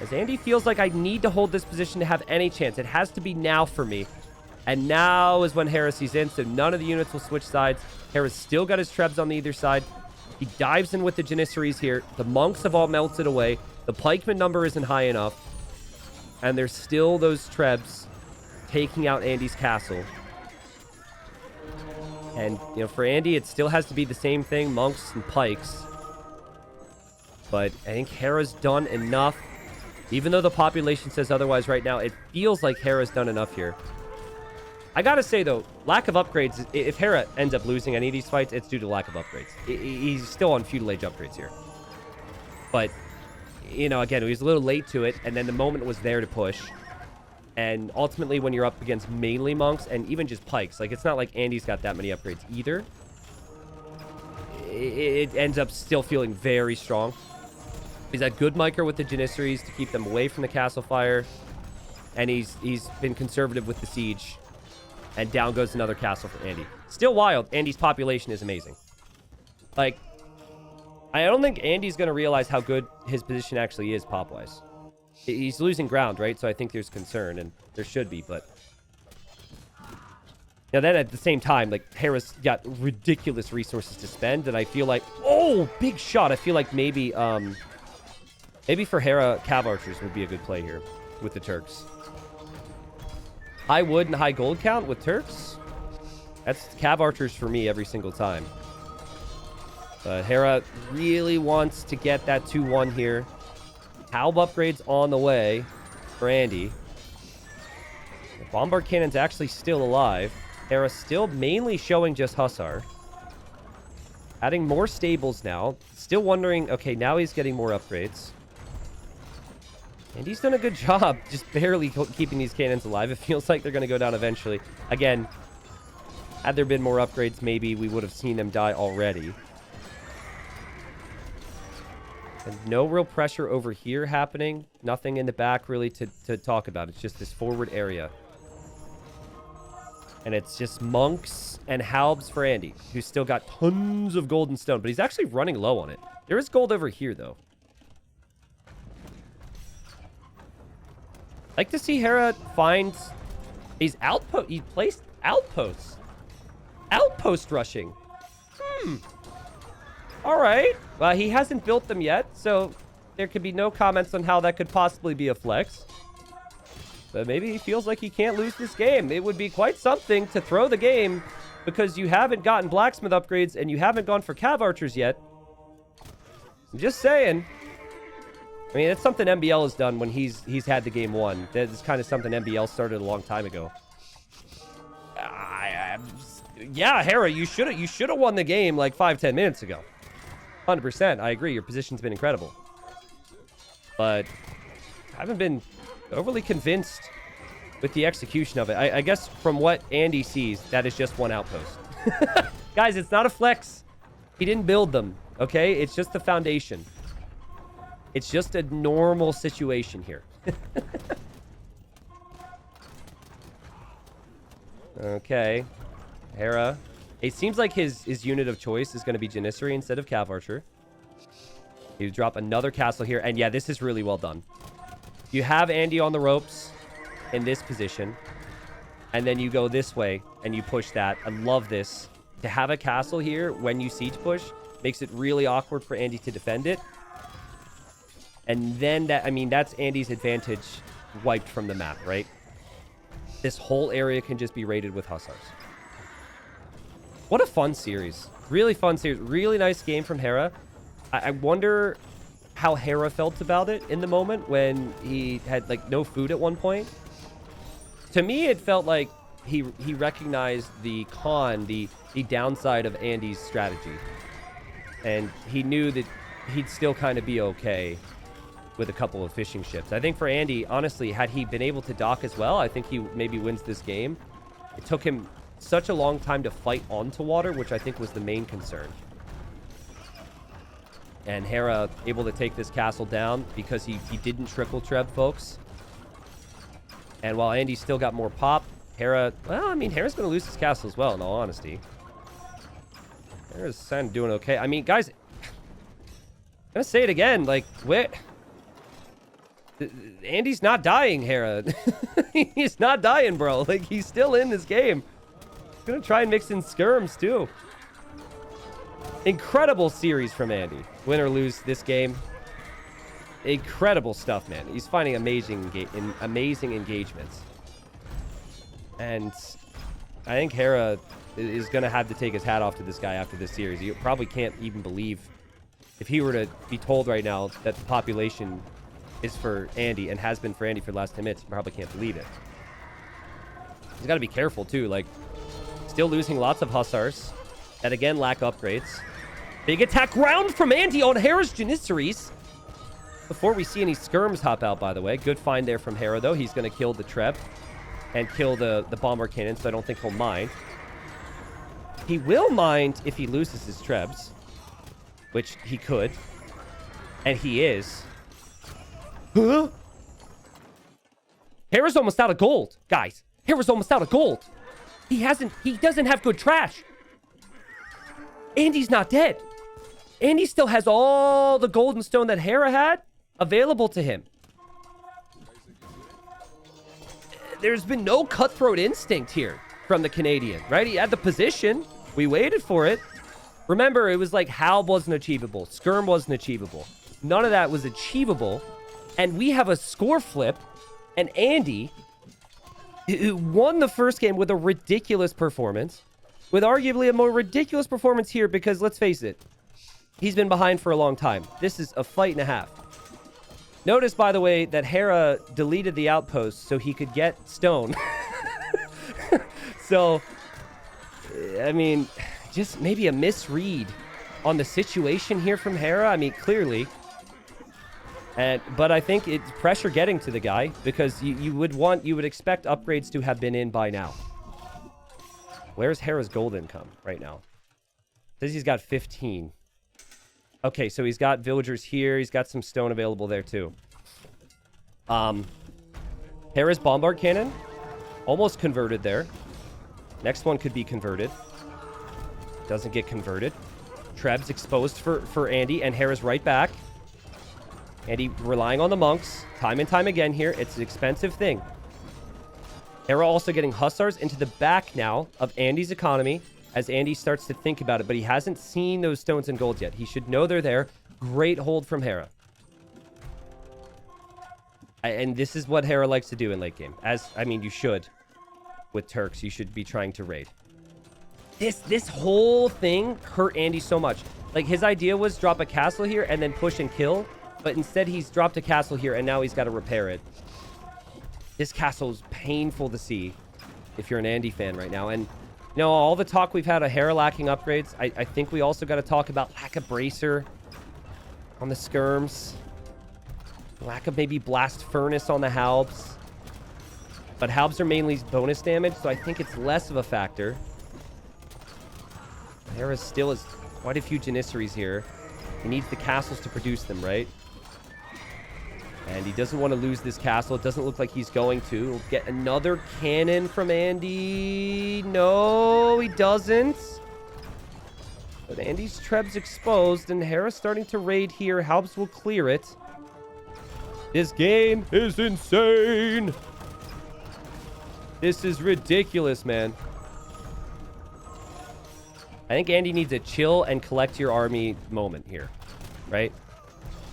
As Andy feels like I need to hold this position to have any chance. It has to be now for me. And now is when Heresy's in, so none of the units will switch sides. Hera's still got his trebs on the either side. He dives in with the Janissaries here. The monks have all melted away. The pikeman number isn't high enough. And there's still those trebs taking out Andy's castle. And, you know, for Andy, it still has to be the same thing, monks and pikes. But I think Hera's done enough. Even though the population says otherwise right now, it feels like Hera's done enough here. I gotta say, though, lack of upgrades, if Hera ends up losing any of these fights, it's due to lack of upgrades. He's still on feudal age upgrades here. But, you know, again, he was a little late to it, and then the moment was there to push. And ultimately, when you're up against mainly monks and even just pikes, like, it's not like Andy's got that many upgrades either. It ends up still feeling very strong. He's a good micer with the Janissaries to keep them away from the castle fire. And he's been conservative with the siege. And down goes another castle for Andy. Still wild. Andy's population is amazing. Like, I don't think Andy's going to realize how good his position actually is pop-wise. He's losing ground, right? So I think there's concern, and there should be, but... Now then, at the same time, like, Hera's got ridiculous resources to spend, and I feel like... Oh, big shot! I feel like maybe, maybe for Hera, Cav Archers would be a good play here with the Turks. High wood and high gold count with Turks? That's Cav Archers for me every single time. But Hera really wants to get that 2-1 here. Halb upgrades on the way. for Andy. The Bombard Cannon's actually still alive. Hera still mainly showing just Hussar. Adding more stables now. Still wondering, okay, now he's getting more upgrades. And he's done a good job just barely keeping these cannons alive. It feels like they're going to go down eventually. Again, had there been more upgrades, maybe we would have seen them die already. And no real pressure over here happening. Nothing in the back really to talk about. It's just this forward area. And it's just monks and halbs for Andy, who's still got tons of golden stone. But he's actually running low on it. There is gold over here, though. Like to see Hera find these outposts. He placed outposts. Outpost rushing. All right. Well, he hasn't built them yet, so there could be no comments on how that could possibly be a flex. But maybe he feels like he can't lose this game. It would be quite something to throw the game because you haven't gotten blacksmith upgrades and you haven't gone for cav archers yet. I'm just saying. I mean, it's something MBL has done when he's had the game won. That's kind of something MBL started a long time ago. Yeah, Hera, you should have won the game like 5-10 minutes ago. 100%. I agree. Your position's been incredible. But I haven't been overly convinced with the execution of it. I guess from what Andy sees, that is just one outpost. Guys, it's not a flex. He didn't build them, okay? It's just the foundation. It's just a normal situation here. Okay. Hera. It seems like his unit of choice is going to be Janissary instead of Cav Archer. You drop another castle here. And yeah, this is really well done. You have Andy on the ropes in this position. And then you go this way and you push that. I love this. To have a castle here when you siege push makes it really awkward for Andy to defend it. And then that, I mean, that's Andy's advantage wiped from the map, right? This whole area can just be raided with Hussars. What a fun series. Really fun series. Really nice game from Hera. I wonder how Hera felt about it in the moment when he had, like, no food at one point. To me, it felt like he recognized the downside of Andy's strategy. And he knew that he'd still kind of be okay with a couple of fishing ships. I think for Andy, honestly, had he been able to dock as well, I think he maybe wins this game. It took him such a long time to fight onto water, which I think was the main concern. And Hera able to take this castle down because he didn't triple treb, folks. And while Andy still got more pop, Hera, well, I mean, Hera's going to lose his castle as well, in all honesty. Hera's kind of doing okay. I mean, guys, I'm going to say it again, like, Andy's not dying, Hera. He's not dying, bro. Like, he's still in this game. He's gonna try and mix in skirms, too. Incredible series from Andy. Win or lose this game. Incredible stuff, man. He's finding amazing engagements. And I think Hera is gonna have to take his hat off to this guy after this series. You probably can't even believe, if he were to be told right now that the population is for Andy and has been for Andy for the last 10 minutes. You probably can't believe it. He's got to be careful, too. Like, still losing lots of Hussars that, again, lack upgrades. Big attack round from Andy on Hera's Janissaries. Before we see any skirms hop out, by the way. Good find there from Hera, though. He's going to kill the Treb and kill the bomber cannon, so I don't think he'll mind. He will mind if he loses his Trebs, which he could. And he is. Huh? Hera's almost out of gold, guys. Hera's almost out of gold. He doesn't have good trash. Andy's not dead. Andy still has all the golden stone that Hera had available to him. There's been no cutthroat instinct here from the Canadian, right? He had the position. We waited for it. Remember, it was like Halb wasn't achievable. Skirm wasn't achievable. None of that was achievable. And we have a score flip, and Andy, who won the first game with a ridiculous performance, with arguably a more ridiculous performance here, because let's face it, he's been behind for a long time. This is a fight and a half. Notice, by the way, that Hera deleted the outpost so he could get stone. So, I mean, just maybe a misread on the situation here from Hera. I mean, clearly. But I think it's pressure getting to the guy because you would expect upgrades to have been in by now. Where's Hera's gold income right now? Says he's got 15. Okay, so he's got villagers here. He's got some stone available there too. Hera's bombard cannon almost converted there. Next one could be converted. Doesn't get converted. Treb's exposed for Andy, and Hera's right back. Andy relying on the monks time and time again here. It's an expensive thing. Hera also getting hussars into the back now of Andy's economy as Andy starts to think about it, but he hasn't seen those stones and gold yet. He should know they're there. Great hold from Hera. And this is what Hera likes to do in late game. You should. With Turks, you should be trying to raid. This whole thing hurt Andy so much. Like, his idea was drop a castle here and then push and kill. But instead, he's dropped a castle here, and now he's got to repair it. This castle is painful to see if you're an Andy fan right now. And, you know, all the talk we've had of Hera lacking upgrades, I think we also got to talk about lack of bracer on the skirms. Lack of maybe blast furnace on the halbs. But halbs are mainly bonus damage, so I think it's less of a factor. Hera still has quite a few Janissaries here. He needs the castles to produce them, right? And he doesn't want to lose this castle. It doesn't look like he's going to. We'll get another cannon from Andy. No, he doesn't. But Andy's Treb's exposed, and Hera's starting to raid here. Halbs will clear it. This game is insane. This is ridiculous, man. I think Andy needs a chill and collect your army moment here, right?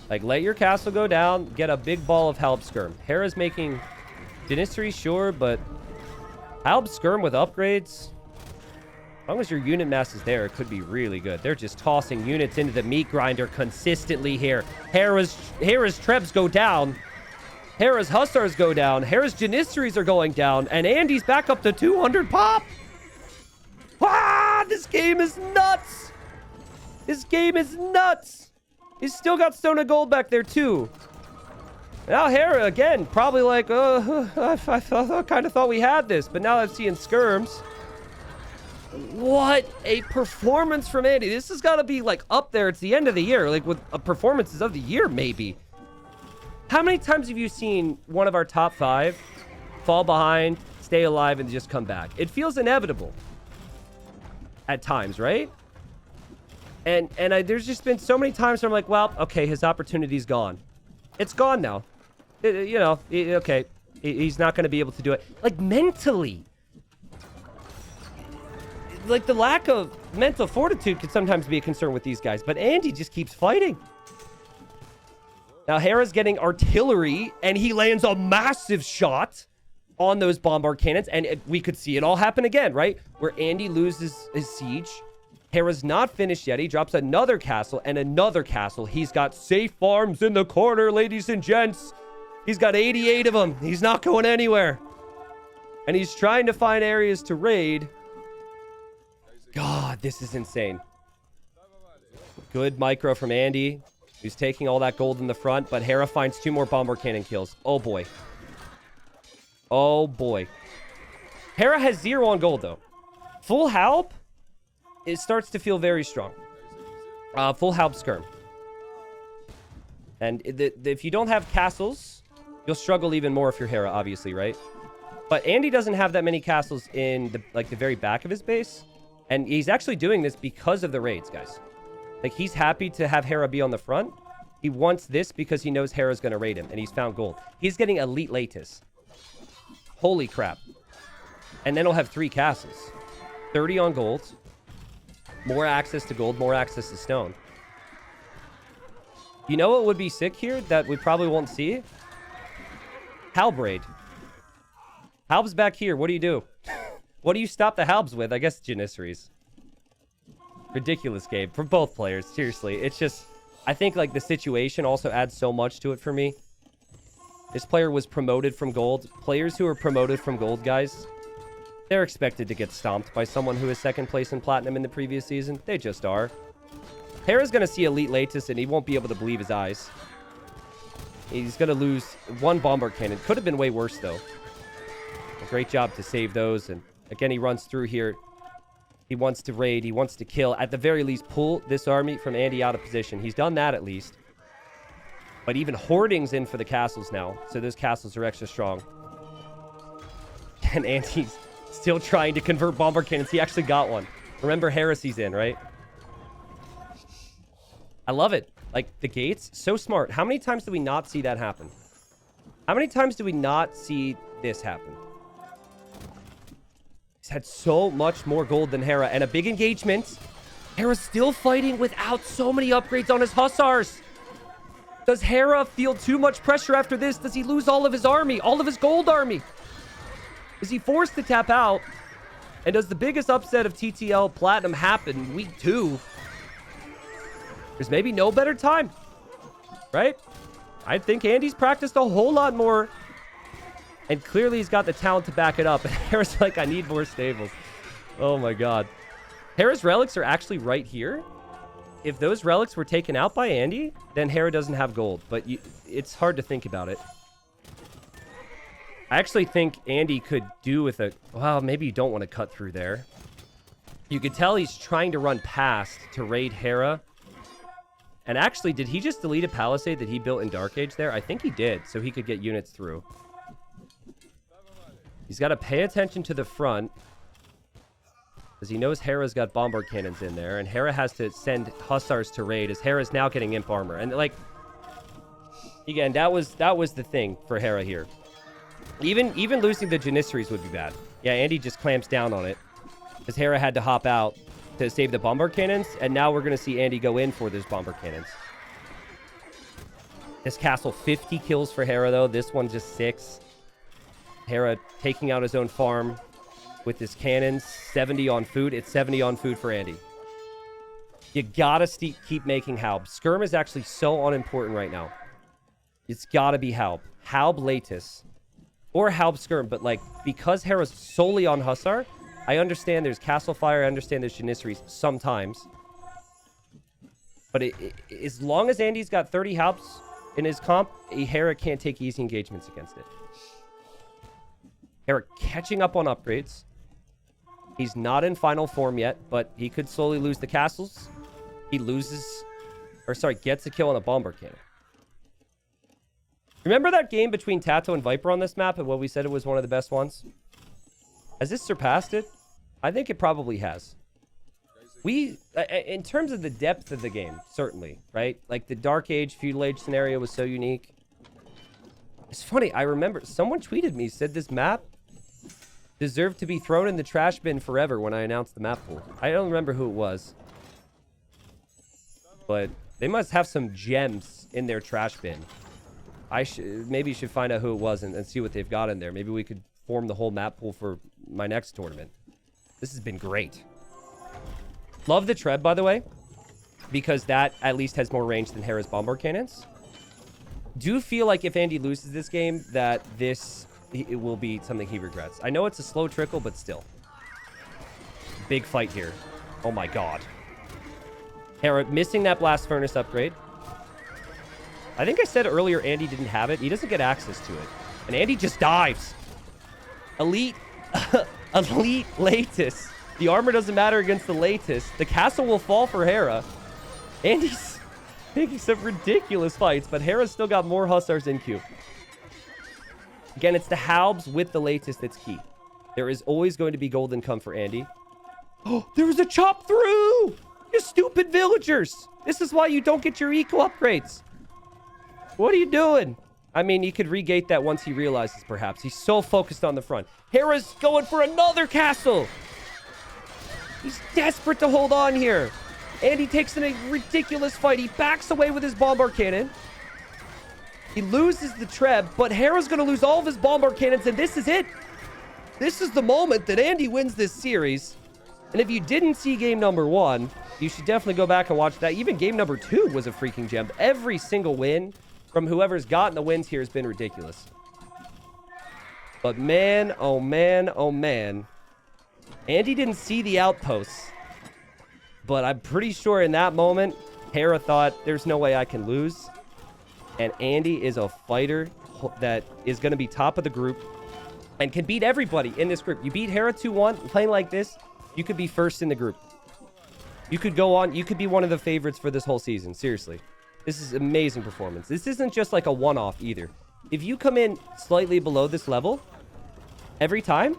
Like, let your castle go down, get a big ball of Halb Skirm. Hera's making Janissary, sure, but Halb Skirm with upgrades, as long as your unit mass is there, it could be really good. They're just tossing units into the meat grinder consistently here. Hera's Trebs go down. Hera's Hussars go down. Hera's Janissaries are going down. And Andy's back up to 200 pop. Ah, this game is nuts. This game is nuts. He's still got stone and gold back there, too. Now Hera, again, probably like, I kind of thought we had this. But now I'm seeing skirms. What a performance from Andy. This has got to be, like, up there. It's the end of the year. Like, with performances of the year, maybe. How many times have you seen one of our top 5 fall behind, stay alive, and just come back? It feels inevitable. At times, right? And there's just been so many times where I'm like, well, okay, his opportunity's gone. It's gone now. Okay, he's not going to be able to do it. Like, mentally. Like, the lack of mental fortitude could sometimes be a concern with these guys. But Andy just keeps fighting. Now, Hera's getting artillery, and he lands a massive shot on those bombard cannons. And we could see it all happen again, right? Where Andy loses his siege. Hera's not finished yet. He drops another castle and another castle. He's got safe farms in the corner, ladies and gents. He's got 88 of them. He's not going anywhere. And he's trying to find areas to raid. God, this is insane. Good micro from Andy. He's taking all that gold in the front, but Hera finds 2 more bombard cannon kills. Oh, boy. Oh, boy. Hera has 0 on gold, though. Full Halb, it starts to feel very strong. Full Halb Skirm. And if you don't have castles, you'll struggle even more if you're Hera, obviously, right? But Andy doesn't have that many castles in the very back of his base. And he's actually doing this because of the raids, guys. Like, he's happy to have Hera be on the front. He wants this because he knows Hera's going to raid him, and he's found gold. He's getting elite Latus. Holy crap. And then he'll have 3 castles. 30 on gold. More access to gold, more access to stone. You know what would be sick here that we probably won't see? Halb raid. Halb's back here. What do you do? What do you stop the Halbs with? I guess Janissaries. Ridiculous game for both players. Seriously. It's just, I think like the situation also adds so much to it for me. This player was promoted from gold. Players who are promoted from gold, guys, they're expected to get stomped by someone who is second place in platinum in the previous season. They just are. Hera's going to see Elite Latus, and he won't be able to believe his eyes. He's going to lose one bombard cannon. Could have been way worse, though. A great job to save those. And again, he runs through here. He wants to raid. He wants to kill. At the very least, pull this army from Andy out of position. He's done that at least. But even Hoarding's in for the castles now. So those castles are extra strong. And Andy's still trying to convert bombard cannons. He actually got one. Remember, Heresy's in, right? I love it. Like, the gates, so smart. How many times do we not see that happen? How many times do we not see this happen? He's had so much more gold than Hera, and a big engagement. Hera's still fighting without so many upgrades on his hussars. Does Hera feel too much pressure after this? Does he lose all of his army, all of his gold army? Is he forced to tap out? And does the biggest upset of TTL Platinum happen week 2? There's maybe no better time, right? I think Andy's practiced a whole lot more. And clearly he's got the talent to back it up. And Hera's like, I need more stables. Oh my god. Hera's relics are actually right here. If those relics were taken out by Andy, then Hera doesn't have gold. But it's hard to think about it. I actually think Andy could do with a... Well, maybe you don't want to cut through there. You could tell he's trying to run past to raid Hera. And actually, did he just delete a palisade that he built in Dark Age there? I think he did, so he could get units through. He's got to pay attention to the front. Because he knows Hera's got bombard cannons in there. And Hera has to send hussars to raid, as Hera's now getting imp armor. And, like... Again, that was the thing for Hera here. Even losing the Janissaries would be bad. Yeah, Andy just clamps down on it. Because Hera had to hop out to save the bombard cannons, and now we're going to see Andy go in for those bombard cannons. This castle, 50 kills for Hera, though. This one just 6. Hera taking out his own farm with his cannons. 70 on food. It's 70 on food for Andy. You gotta keep making Halb. Skirm is actually so unimportant right now. It's gotta be Halb. Halb Latus. Or Halb Skirm, but like, because Hera's solely on Hussar, I understand there's Castle Fire, I understand there's Janissaries sometimes. But as long as Andy's got 30 Halbs in his comp, Hera can't take easy engagements against it. Hera catching up on upgrades. He's not in final form yet, but he could slowly lose the castles. He loses, or sorry, gets a kill on a bombard cannon. Remember that game between Tato and Viper on this map and what we said it was one of the best ones? Has this surpassed it? I think it probably has. In terms of the depth of the game, certainly, right? Like the Dark Age, Feudal Age scenario was so unique. It's funny, I remember someone tweeted me, said this map deserved to be thrown in the trash bin forever when I announced the map pool. I don't remember who it was. But they must have some gems in their trash bin. Maybe should find out who it was and see what they've got in there. Maybe we could form the whole map pool for my next tournament. This has been great. Love the Treb, by the way, because that at least has more range than Hera's bombard cannons. Do feel like if Andy loses this game, that it will be something he regrets. I know it's a slow trickle, but still. Big fight here. Oh my god. Hera missing that blast furnace upgrade. I think I said earlier Andy didn't have it. He doesn't get access to it. And Andy just dives. Elite Latus. The armor doesn't matter against the Latus. The castle will fall for Hera. Andy's making some ridiculous fights, but Hera's still got more Hussars in queue. Again, it's the Halbs with the Latus that's key. There is always going to be golden come for Andy. Oh, there was a chop through! You stupid villagers! This is why you don't get your eco upgrades. What are you doing? I mean, he could regate that once he realizes, perhaps. He's so focused on the front. Hera's going for another castle! He's desperate to hold on here. And he takes in a ridiculous fight. He backs away with his bombard cannon. He loses the Treb, but Hera's going to lose all of his bombard cannons, and this is it. This is the moment that Andy wins this series. And if you didn't see game number 1, you should definitely go back and watch that. Even game number 2 was a freaking gem. Every single win from whoever's gotten the wins here has been ridiculous. But man, oh man, oh man. Andy didn't see the outposts. But I'm pretty sure in that moment, Hera thought, there's no way I can lose. And Andy is a fighter that is going to be top of the group and can beat everybody in this group. You beat Hera 2-1, playing like this, you could be first in the group. You could go on, you could be one of the favorites for this whole season, seriously. This is amazing performance. This isn't just like a one-off either. If you come in slightly below this level, every time,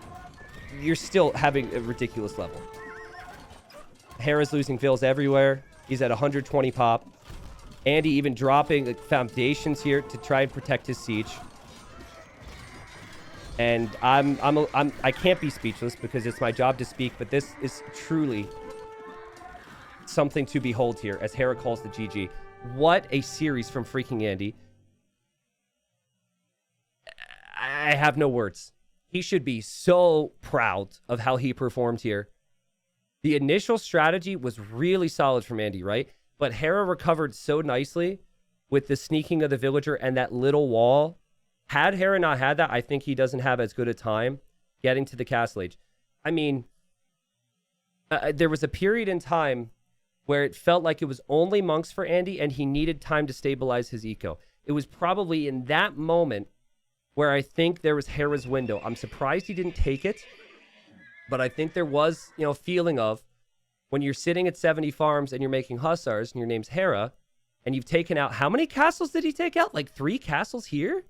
you're still having a ridiculous level. Hera's losing fills everywhere. He's at 120 pop. Andy even dropping foundations here to try and protect his siege. And I can't be speechless because it's my job to speak, but this is truly something to behold here as Hera calls the GG. What a series from FreakinAndy. I have no words. He should be so proud of how he performed here. The initial strategy was really solid from Andy, right? But Hera recovered so nicely with the sneaking of the villager and that little wall. Had Hera not had that, I think he doesn't have as good a time getting to the Castle Age. I mean, there was a period in time where it felt like it was only monks for Andy and he needed time to stabilize his eco. It was probably in that moment where I think there was Hera's window. I'm surprised he didn't take it, but I think there was, a feeling of when you're sitting at 70 farms and you're making hussars and your name's Hera and you've taken out, how many castles did he take out? Like 3 castles here?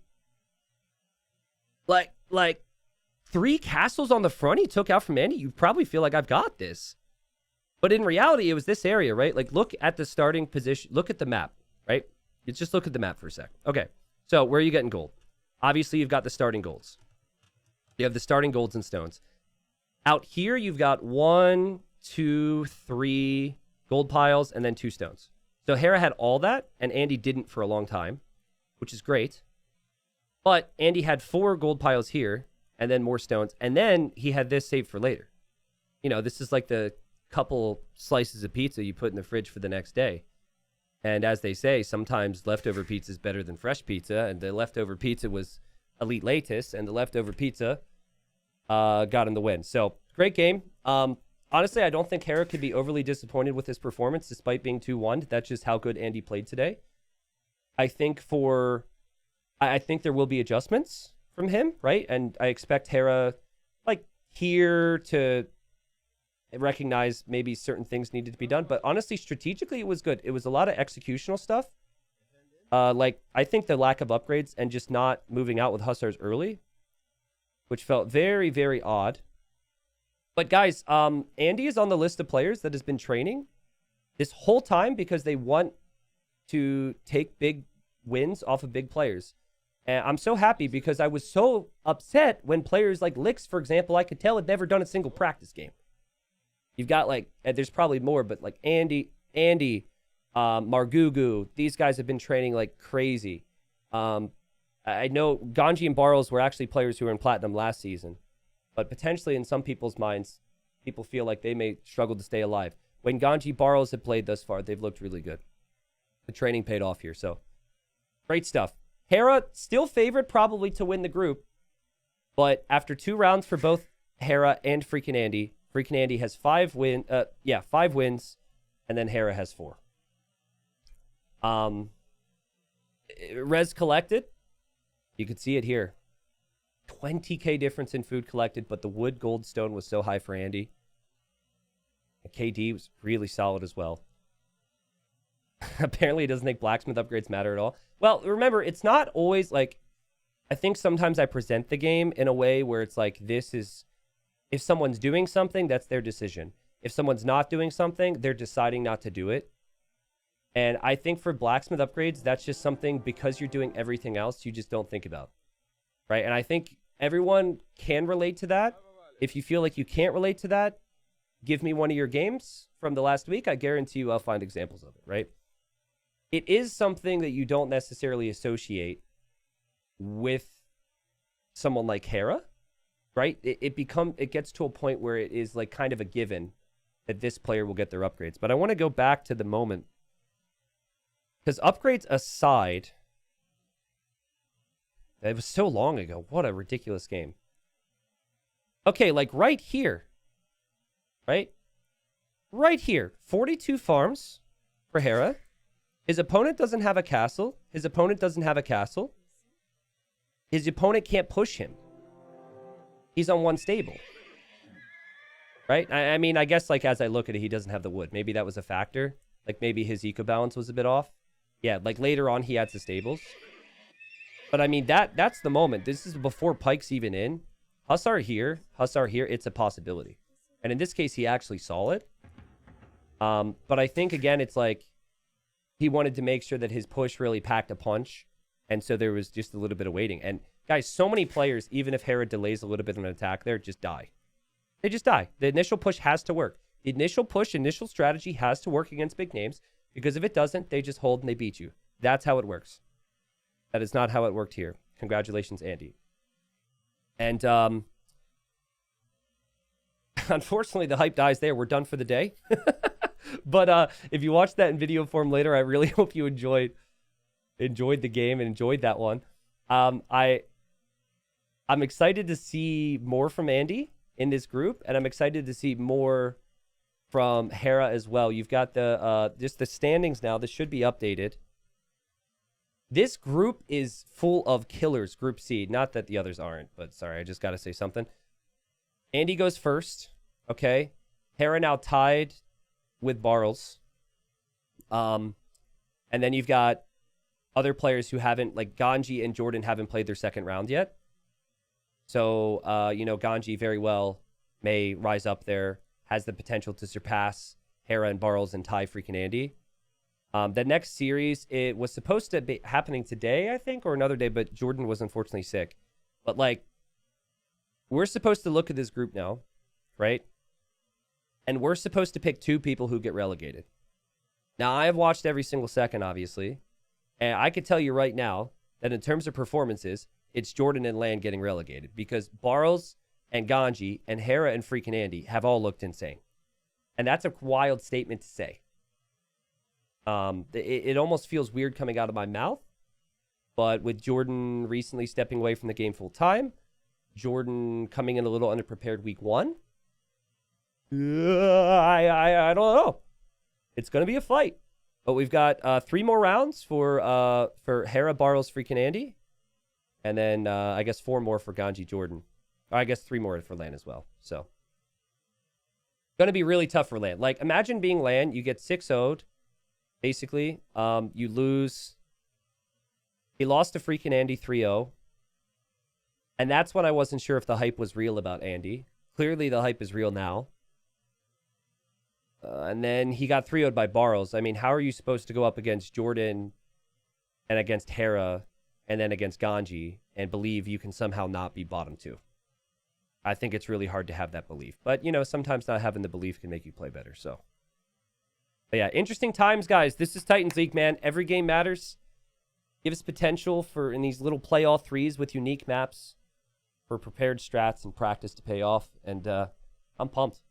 Like 3 castles on the front he took out from Andy? You probably feel like I've got this. But in reality, it was this area, right? Like, look at the starting position. Look at the map, right? You just look at the map for a sec. Okay, so where are you getting gold? Obviously, you've got the starting golds. You have the starting golds and stones. Out here, you've got 1, 2, 3 gold piles and then 2 stones. So Hera had all that, and Andy didn't for a long time, which is great. But Andy had 4 gold piles here, and then more stones, and then he had this saved for later. This is like the couple slices of pizza you put in the fridge for the next day. And as they say, sometimes leftover pizza is better than fresh pizza, and the leftover pizza was Elite Latus, and the leftover pizza got him the win. So, great game. Honestly, I don't think Hera could be overly disappointed with his performance, despite being 2-1. That's just how good Andy played today. I think there will be adjustments from him, right? And I expect Hera, here to recognize maybe certain things needed to be done. But honestly, strategically, it was good. It was a lot of executional stuff. I think the lack of upgrades and just not moving out with hussars early, which felt very, very odd. But guys, Andy is on the list of players that has been training this whole time because they want to take big wins off of big players. And I'm so happy because I was so upset when players like Lix, for example, I could tell had never done a single practice game. You've got there's probably more, but Andy, Margugu, these guys have been training like crazy. I know Ganji and Barles were actually players who were in Platinum last season, but potentially in some people's minds, people feel like they may struggle to stay alive. When Ganji Barles have played thus far, they've looked really good. The training paid off here, so great stuff. Hera still favored probably to win the group, but after 2 rounds for both Hera and FreakinAndy, FreakinAndy has 5 wins, and then Hera has 4. Res collected, you could see it here. 20k difference in food collected, but the wood gold stone was so high for Andy. The KD was really solid as well. Apparently, it doesn't think blacksmith upgrades matter at all. Well, remember, it's not always I think sometimes I present the game in a way where it's this is, if someone's doing something, that's their decision. If someone's not doing something, they're deciding not to do it. And I think for blacksmith upgrades, that's just something because you're doing everything else, you just don't think about. Right? And I think everyone can relate to that. If you feel like you can't relate to that, give me one of your games from the last week. I guarantee you I'll find examples of it, right? It is something that you don't necessarily associate with someone like Hera, right? It gets to a point where it is kind of a given that this player will get their upgrades. But I want to go back to the moment, because upgrades aside, It was so long ago. What a ridiculous game. Okay, like right here. Right? Right here. 42 farms for Hera. His opponent doesn't have a castle. His opponent doesn't have a castle. His opponent can't push him. He's on one stable. Right? I mean, I guess, like, as I look at it, he doesn't have the wood. Maybe that was a factor. Like, maybe his eco balance was a bit off. Yeah, like, later on, he adds the stables. But, I mean, that's the moment. This is before Pike's even in. Hussar here, it's a possibility. And in this case, he actually saw it. But I think, again, it's like he wanted to make sure that his push really packed a punch. And so there was just a little bit of waiting. And, guys, so many players, even if Hera delays a little bit of an attack there, just die. They just die. The initial push has to work. The initial push, initial strategy has to work against big names, because if it doesn't, they just hold and they beat you. That's how it works. That is not how it worked here. Congratulations, Andy. And unfortunately, the hype dies there. We're done for the day. But if you watch that in video form later, I really hope you enjoyed the game and enjoyed that one. I'm excited to see more from Andy in this group, and I'm excited to see more from Hera as well. You've got the just the standings now. This should be updated. This group is full of killers, Group C. Not that the others aren't, but sorry, I just got to say something. Andy goes first, okay? Hera now tied with Barles. And then you've got other players who haven't, like Ganji and Jordan haven't played their second round yet. So, Ganji very well may rise up there, has the potential to surpass Hera and Barles and tie FreakinAndy. The next series, it was supposed to be happening today, I think, or another day, but Jordan was unfortunately sick. But, like, we're supposed to look at this group now, right? And we're supposed to pick 2 people who get relegated. Now, I have watched every single second, obviously, and I could tell you right now that in terms of performances, it's Jordan and Lan getting relegated, because Barles and Ganji and Hera and FreakinAndy have all looked insane. And that's a wild statement to say. It almost feels weird coming out of my mouth, but with Jordan recently stepping away from the game full time, Jordan coming in a little underprepared week 1, I don't know. It's going to be a fight. But we've got 3 more rounds for Hera, Barles, FreakinAndy. And then I guess 4 more for Ganji, Jordan. Or I guess 3 more for Lan as well. So, going to be really tough for Lan. Like, imagine being Lan. You get 6-0'd, basically. You lose. He lost to FreakinAndy 3-0. And that's when I wasn't sure if the hype was real about Andy. Clearly, the hype is real now. And then he got 3-0'd by Barles. I mean, how are you supposed to go up against Jordan and against Hera and then against Ganji and believe you can somehow not be bottom 2? I think it's really hard to have that belief. But, sometimes not having the belief can make you play better. So, but yeah, interesting times, guys. This is Titans League, man. Every game matters. Give us potential for in these little play all 3s with unique maps for prepared strats and practice to pay off. And I'm pumped.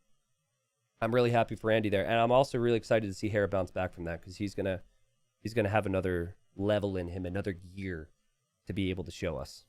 I'm really happy for Andy there. And I'm also really excited to see Hera bounce back from that, because he's gonna have another level in him, another gear to be able to show us.